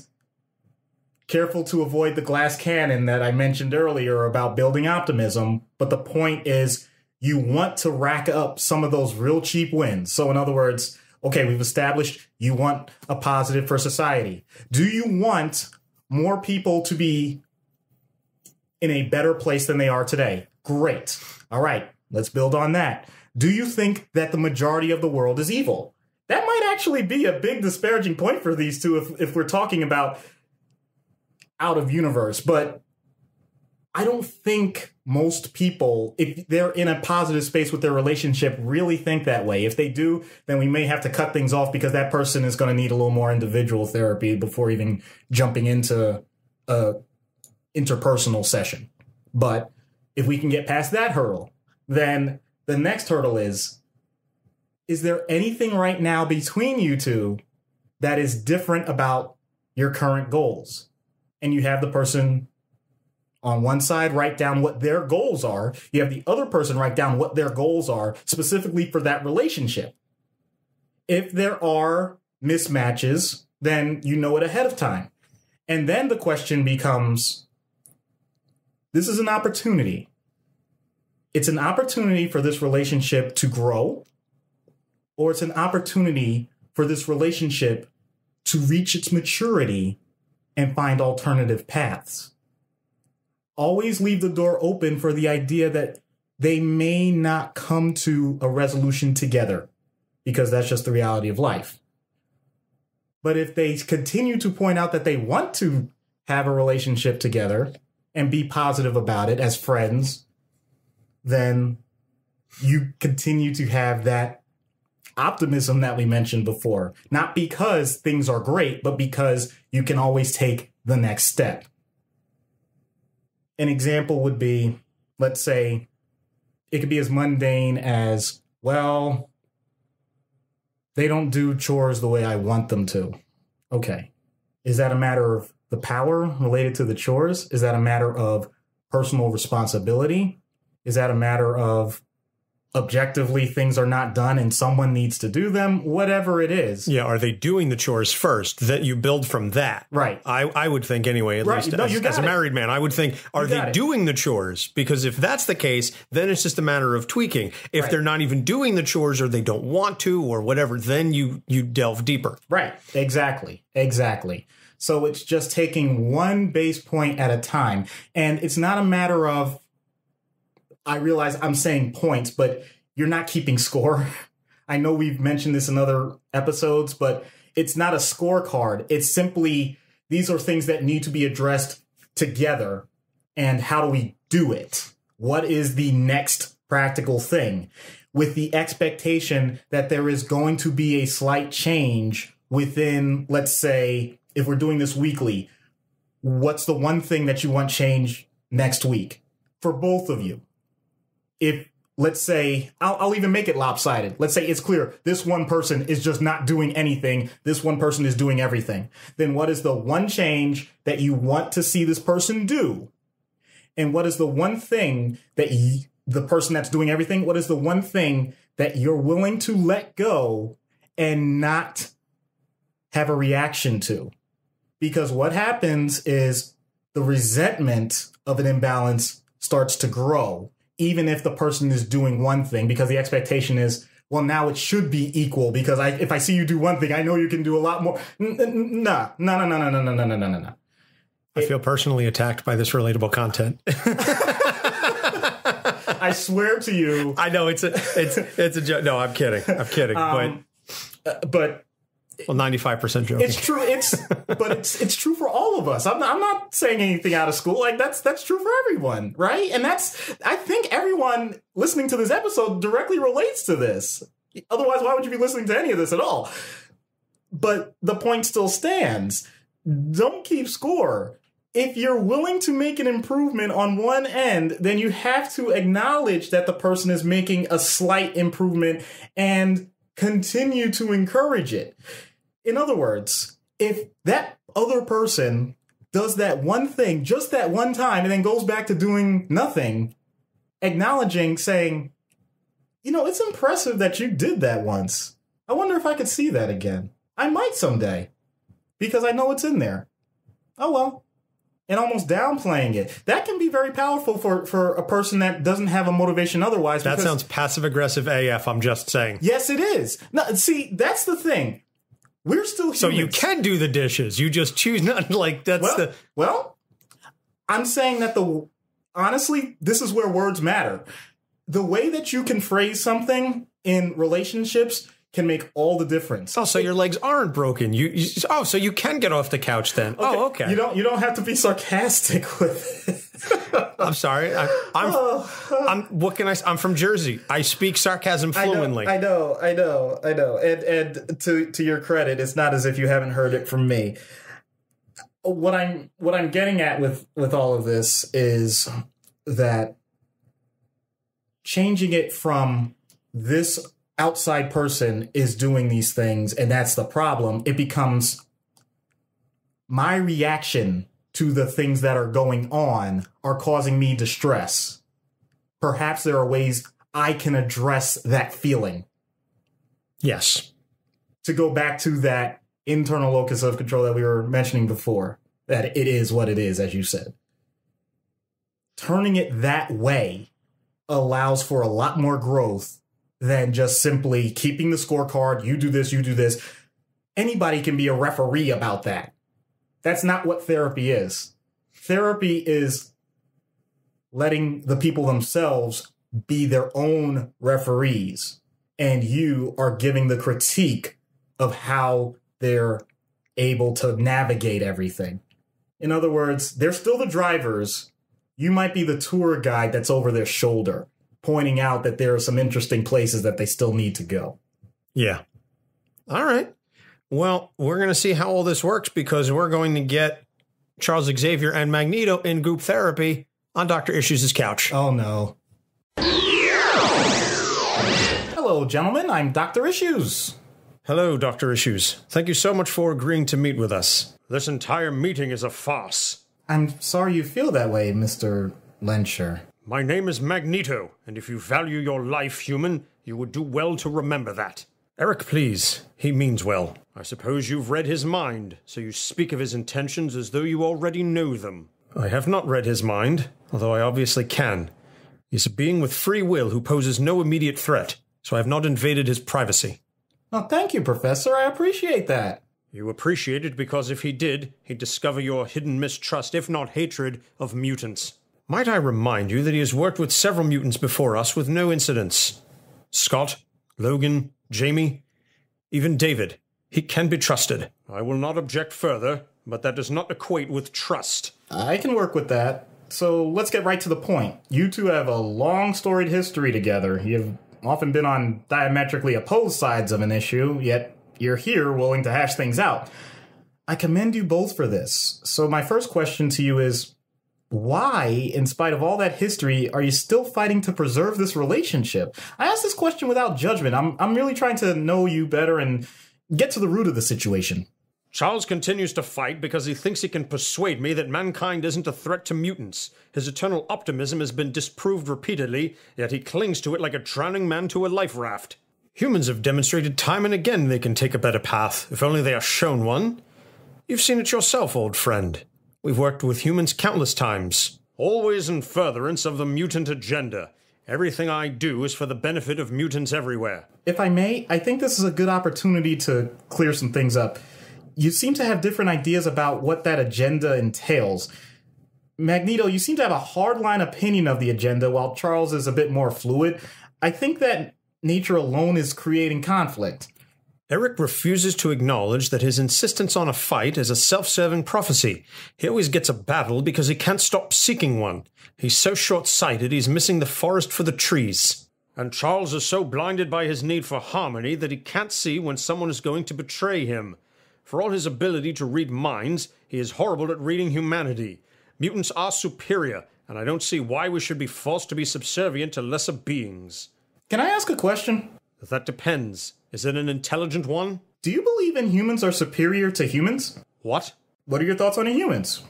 careful to avoid the glass cannon that I mentioned earlier about building optimism. But the point is, you want to rack up some of those real cheap wins. So in other words, okay, we've established you want a positive for society. Do you want more people to be in a better place than they are today? Great. All right, let's build on that. Do you think that the majority of the world is evil? That might actually be a big disparaging point for these two if we're talking about out of universe. But I don't think most people, if they're in a positive space with their relationship, really think that way. If they do, then we may have to cut things off because that person is going to need a little more individual therapy before even jumping into a interpersonal session. But if we can get past that hurdle, then the next hurdle is there anything right now between you two that is different about your current goals? And you have the person on one side write down what their goals are. You have the other person write down what their goals are specifically for that relationship. If there are mismatches, then you know it ahead of time. And then the question becomes, this is an opportunity. It's an opportunity for this relationship to grow, or it's an opportunity for this relationship to reach its maturity and find alternative paths. Always leave the door open for the idea that they may not come to a resolution together, because that's just the reality of life. But if they continue to point out that they want to have a relationship together and be positive about it as friends, then you continue to have that optimism that we mentioned before. Not because things are great, but because you can always take the next step. An example would be, let's say, it could be as mundane as, well, they don't do chores the way I want them to. Okay. Is that a matter of the power related to the chores? Is that a matter of personal responsibility? Is that a matter of objectively things are not done and someone needs to do them? Whatever it is. Yeah, are they doing the chores first? That you build from that. Right. I would think anyway, at least No, as a married man, I would think, are they doing the chores? Because if that's the case, then it's just a matter of tweaking. If they're not even doing the chores or they don't want to or whatever, then you delve deeper. Right. Exactly. So it's just taking one base point at a time. And it's not a matter of, I realize I'm saying points, but you're not keeping score. I know we've mentioned this in other episodes, but it's not a scorecard. It's simply, these are things that need to be addressed together. And how do we do it? What is the next practical thing? With the expectation that there is going to be a slight change within, let's say, if we're doing this weekly, what's the one thing that you want change next week for both of you? If, let's say, I'll even make it lopsided. Let's say it's clear this one person is just not doing anything. This one person is doing everything. Then what is the one change that you want to see this person do? And what is the one thing that the person that's doing everything, what is the one thing that you're willing to let go and not have a reaction to? Because what happens is the resentment of an imbalance starts to grow, even if the person is doing one thing, because the expectation is, well, now it should be equal, because if I see you do one thing, I know you can do a lot more. No. I feel personally attacked by this relatable content. I swear to you. I know it's a joke. No, I'm kidding. But But Well, 95% joking. it's true. It's true for all of us. I'm not saying anything out of school. Like that's true for everyone, right? And I think everyone listening to this episode directly relates to this. Otherwise, why would you be listening to any of this at all? But the point still stands. Don't keep score. If you're willing to make an improvement on one end, then you have to acknowledge that the person is making a slight improvement and continue to encourage it. In other words, if that other person does that one thing just that one time and then goes back to doing nothing, acknowledging, saying, it's impressive that you did that once. I wonder if I could see that again. I might someday, because I know it's in there. Oh, well. And almost downplaying it. That can be very powerful for a person that doesn't have a motivation otherwise. That sounds passive-aggressive AF, I'm just saying. Yes, it is. No, see, that's the thing. We're still humans. So you can do the dishes. You just choose not like that's Well, I'm saying that honestly, this is where words matter. The way that you can phrase something in relationships can make all the difference. Oh, so your legs aren't broken. So you can get off the couch then. Okay. Oh, okay. You don't have to be sarcastic with it. I'm sorry. I'm what can I say? I'm from Jersey. I speak sarcasm fluently. I know. And to your credit, it's not as if you haven't heard it from me. What I'm getting at with all of this is that changing it from this outside person is doing these things and that's the problem, it becomes my reaction to the things that are going on are causing me distress. Perhaps there are ways I can address that feeling. Yes. To go back to that internal locus of control that we were mentioning before, that it is what it is, as you said. Turning it that way allows for a lot more growth than just simply keeping the scorecard. You do this, you do this. Anybody can be a referee about that. That's not what therapy is. Therapy is letting the people themselves be their own referees. And you are giving the critique of how they're able to navigate everything. In other words, they're still the drivers. You might be the tour guide that's over their shoulder, pointing out that there are some interesting places that they still need to go. Yeah. All right. Well, we're going to see how all this works because we're going to get Charles Xavier and Magneto in group therapy on Dr. Issues' couch. Oh, no. Hello, gentlemen. I'm Dr. Issues. Hello, Dr. Issues. Thank you so much for agreeing to meet with us. This entire meeting is a farce. I'm sorry you feel that way, Mr. Lencher. My name is Magneto, and if you value your life, human, you would do well to remember that. Eric, please. He means well. I suppose you've read his mind, so you speak of his intentions as though you already know them. I have not read his mind, although I obviously can. He is a being with free will who poses no immediate threat, so I have not invaded his privacy. Oh, thank you, Professor. I appreciate that. You appreciate it because if he did, he'd discover your hidden mistrust, if not hatred, of mutants. Might I remind you that he has worked with several mutants before us with no incidents. Scott, Logan, Jamie, even David. He can be trusted. I will not object further, but that does not equate with trust. I can work with that. So let's get right to the point. You two have a long storied history together. You've often been on diametrically opposed sides of an issue, yet you're here willing to hash things out. I commend you both for this. So my first question to you is, why, in spite of all that history, are you still fighting to preserve this relationship? I ask this question without judgment. I'm really trying to know you better and get to the root of the situation. Charles continues to fight because he thinks he can persuade me that mankind isn't a threat to mutants. His eternal optimism has been disproved repeatedly, yet he clings to it like a drowning man to a life raft. Humans have demonstrated time and again they can take a better path, if only they are shown one. You've seen it yourself, old friend. We've worked with humans countless times. Always in furtherance of the mutant agenda. Everything I do is for the benefit of mutants everywhere. If I may, I think this is a good opportunity to clear some things up. You seem to have different ideas about what that agenda entails. Magneto, you seem to have a hardline opinion of the agenda, while Charles is a bit more fluid. I think that nature alone is creating conflict. Eric refuses to acknowledge that his insistence on a fight is a self-serving prophecy. He always gets a battle because he can't stop seeking one. He's so short-sighted he's missing the forest for the trees. And Charles is so blinded by his need for harmony that he can't see when someone is going to betray him. For all his ability to read minds, he is horrible at reading humanity. Mutants are superior, and I don't see why we should be forced to be subservient to lesser beings. Can I ask a question? That depends. Is it an intelligent one? Do you believe Inhumans are superior to humans? What? What are your thoughts on Inhumans?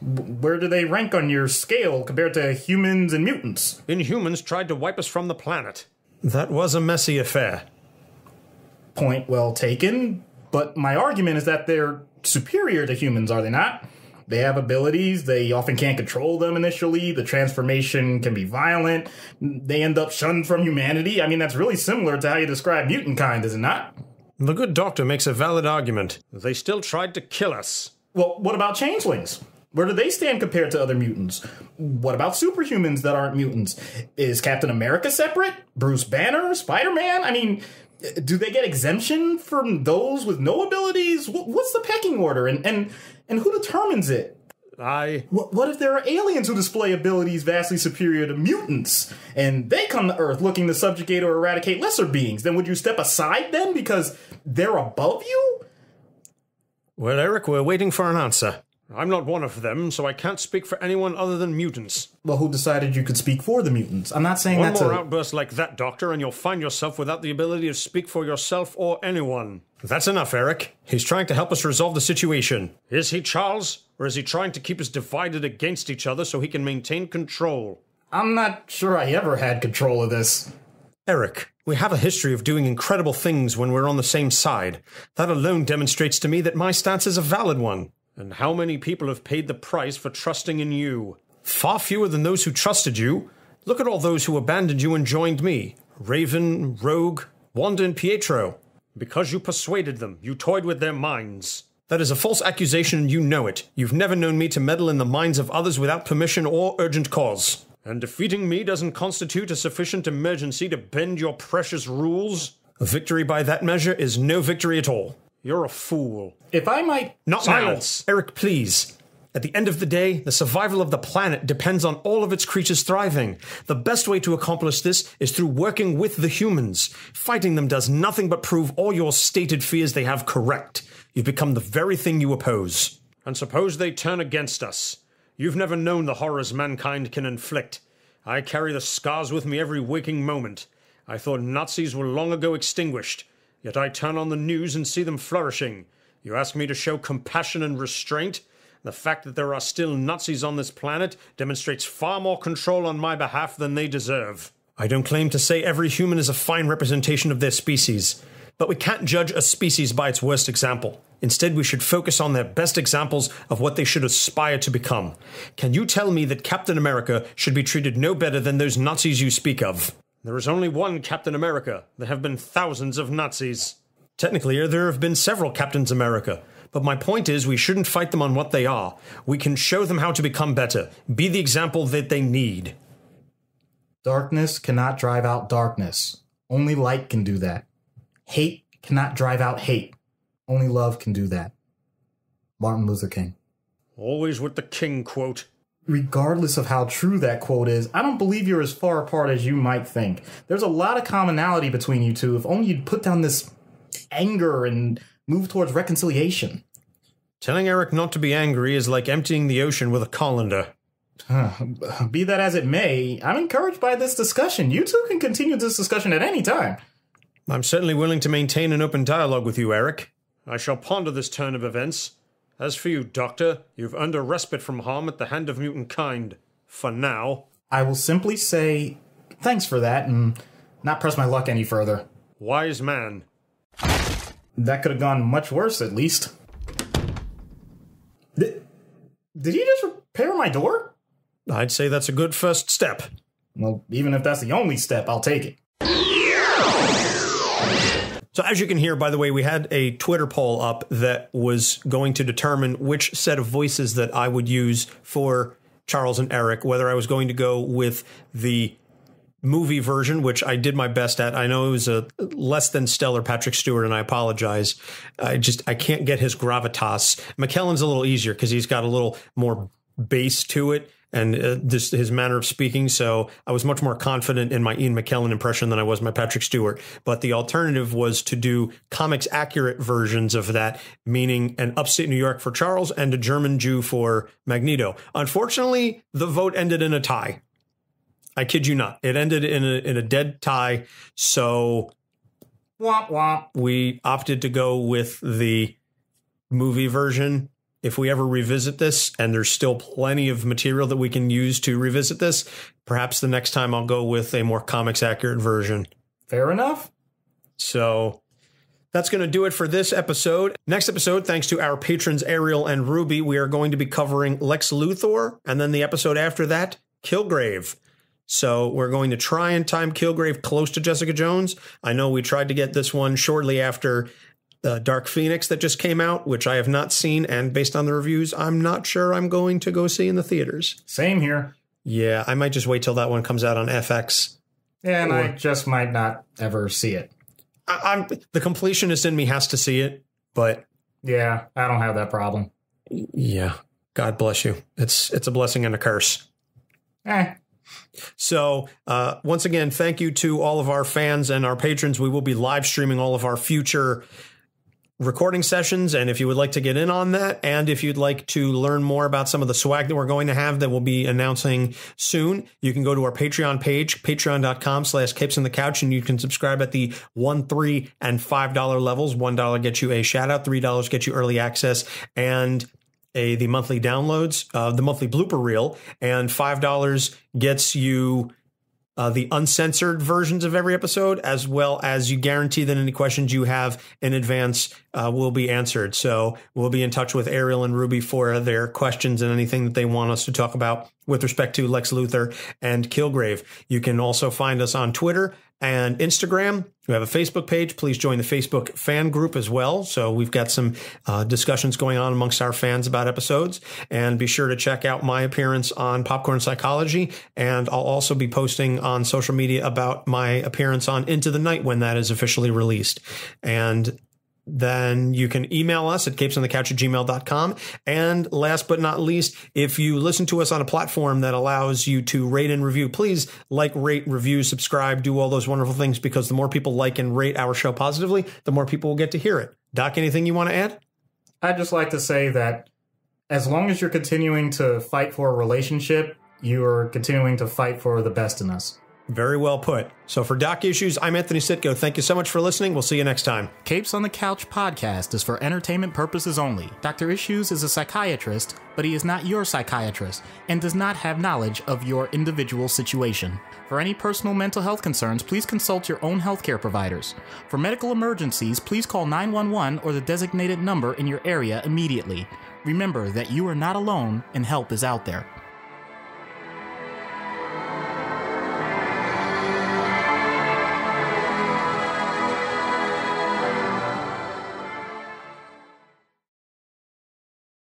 Where do they rank on your scale compared to humans and mutants? Inhumans tried to wipe us from the planet. That was a messy affair. Point well taken, but my argument is that they're superior to humans, are they not? They have abilities, they often can't control them initially, the transformation can be violent, they end up shunned from humanity. I mean, that's really similar to how you describe mutant kind, is it not? The good doctor makes a valid argument. They still tried to kill us. Well, what about changelings? Where do they stand compared to other mutants? What about superhumans that aren't mutants? Is Captain America separate? Bruce Banner? Spider-Man? I mean, do they get exemption from those with no abilities? What's the pecking order? And who determines it? What if there are aliens who display abilities vastly superior to mutants, and they come to Earth looking to subjugate or eradicate lesser beings? Then would you step aside then because they're above you? Well, Eric, we're waiting for an answer. I'm not one of them, so I can't speak for anyone other than mutants. Well, who decided you could speak for the mutants? I'm not saying that's one more outburst like that, Doctor, and you'll find yourself without the ability to speak for yourself or anyone. That's enough, Eric. He's trying to help us resolve the situation. Is he, Charles? Or is he trying to keep us divided against each other so he can maintain control? I'm not sure I ever had control of this. Eric, we have a history of doing incredible things when we're on the same side. That alone demonstrates to me that my stance is a valid one. And how many people have paid the price for trusting in you? Far fewer than those who trusted you. Look at all those who abandoned you and joined me. Raven, Rogue, Wanda and Pietro. Because you persuaded them, you toyed with their minds. That is a false accusation and you know it. You've never known me to meddle in the minds of others without permission or urgent cause. And defeating me doesn't constitute a sufficient emergency to bend your precious rules? A victory by that measure is no victory at all. You're a fool. If I might... Not silence. Eric, please. At the end of the day, the survival of the planet depends on all of its creatures thriving. The best way to accomplish this is through working with the humans. Fighting them does nothing but prove all your stated fears they have correct. You've become the very thing you oppose. And suppose they turn against us. You've never known the horrors mankind can inflict. I carry the scars with me every waking moment. I thought Nazis were long ago extinguished. Yet I turn on the news and see them flourishing. You ask me to show compassion and restraint? The fact that there are still Nazis on this planet demonstrates far more control on my behalf than they deserve. I don't claim to say every human is a fine representation of their species, but we can't judge a species by its worst example. Instead, we should focus on their best examples of what they should aspire to become. Can you tell me that Captain America should be treated no better than those Nazis you speak of? There is only one Captain America. There have been thousands of Nazis. Technically, there have been several Captains America. But my point is, we shouldn't fight them on what they are. We can show them how to become better. Be the example that they need. Darkness cannot drive out darkness. Only light can do that. Hate cannot drive out hate. Only love can do that. Martin Luther King. Always with the King quote. Regardless of how true that quote is, I don't believe you're as far apart as you might think. There's a lot of commonality between you two. If only you'd put down this anger and move towards reconciliation. Telling Eric not to be angry is like emptying the ocean with a colander. Be that as it may, I'm encouraged by this discussion. You two can continue this discussion at any time. I'm certainly willing to maintain an open dialogue with you, Eric. I shall ponder this turn of events. As for you, Doctor, you've earned a respite from harm at the hand of mutant kind. For now. I will simply say thanks for that and not press my luck any further. Wise man. That could have gone much worse, at least. Did you just repair my door? I'd say that's a good first step. Well, even if that's the only step, I'll take it. So as you can hear, by the way, we had a Twitter poll up that was going to determine which set of voices that I would use for Charles and Eric, whether I was going to go with the movie version, which I did my best at. I know it was a less than stellar Patrick Stewart, and I apologize. I can't get his gravitas. McKellen's a little easier because he's got a little more bass to it and his manner of speaking. So I was much more confident in my Ian McKellen impression than I was my Patrick Stewart. But the alternative was to do comics accurate versions of that, meaning an upstate New York for Charles and a German Jew for Magneto. Unfortunately, the vote ended in a tie. I kid you not. It ended in a dead tie. So womp womp. We opted to go with the movie version. If we ever revisit this, and there's still plenty of material that we can use to revisit this, perhaps the next time I'll go with a more comics accurate version. Fair enough. So that's going to do it for this episode. Next episode, thanks to our patrons Ariel and Ruby, we are going to be covering Lex Luthor, and then the episode after that, Kilgrave. So we're going to try and time Kilgrave close to Jessica Jones. I know we tried to get this one shortly after Dark Phoenix that just came out, which I have not seen, and based on the reviews, I'm not sure I'm going to go see in the theaters. Same here. Yeah, I might just wait till that one comes out on FX. Yeah, and I just might not ever see it. The completionist in me has to see it, but yeah, I don't have that problem. Yeah, God bless you. It's a blessing and a curse. So once again, thank you to all of our fans and our patrons. We will be live streaming all of our future recording sessions, and if you would like to get in on that, and if you'd like to learn more about some of the swag that we're going to have that we'll be announcing soon, you can go to our Patreon page, patreon.com/capesonthecouch, and you can subscribe at the $1, $3, and $5 levels. $1 gets you a shout out, $3 gets you early access and the monthly downloads, the monthly blooper reel, and $5 gets you the uncensored versions of every episode, as well as you guarantee that any questions you have in advance will be answered. So we'll be in touch with Ariel and Ruby for their questions and anything that they want us to talk about with respect to Lex Luthor and Kilgrave. You can also find us on Twitter and Instagram. We have a Facebook page. Please join the Facebook fan group as well. So we've got some discussions going on amongst our fans about episodes. And be sure to check out my appearance on Popcorn Psychology. And I'll also be posting on social media about my appearance on Into the Night when that is officially released. And then you can email us at capesonthecouch@gmail.com. And last but not least, if you listen to us on a platform that allows you to rate and review, please like, rate, review, subscribe, do all those wonderful things, because the more people like and rate our show positively, the more people will get to hear it. Doc, anything you want to add? I'd just like to say that as long as you're continuing to fight for a relationship, you're continuing to fight for the best in us. Very well put. So for Doc Issues, I'm Anthony Sitko. Thank you so much for listening. We'll see you next time. Capes on the Couch podcast is for entertainment purposes only. Dr. Issues is a psychiatrist, but he is not your psychiatrist and does not have knowledge of your individual situation. For any personal mental health concerns, please consult your own healthcare providers. For medical emergencies, please call 911 or the designated number in your area immediately. Remember that you are not alone and help is out there.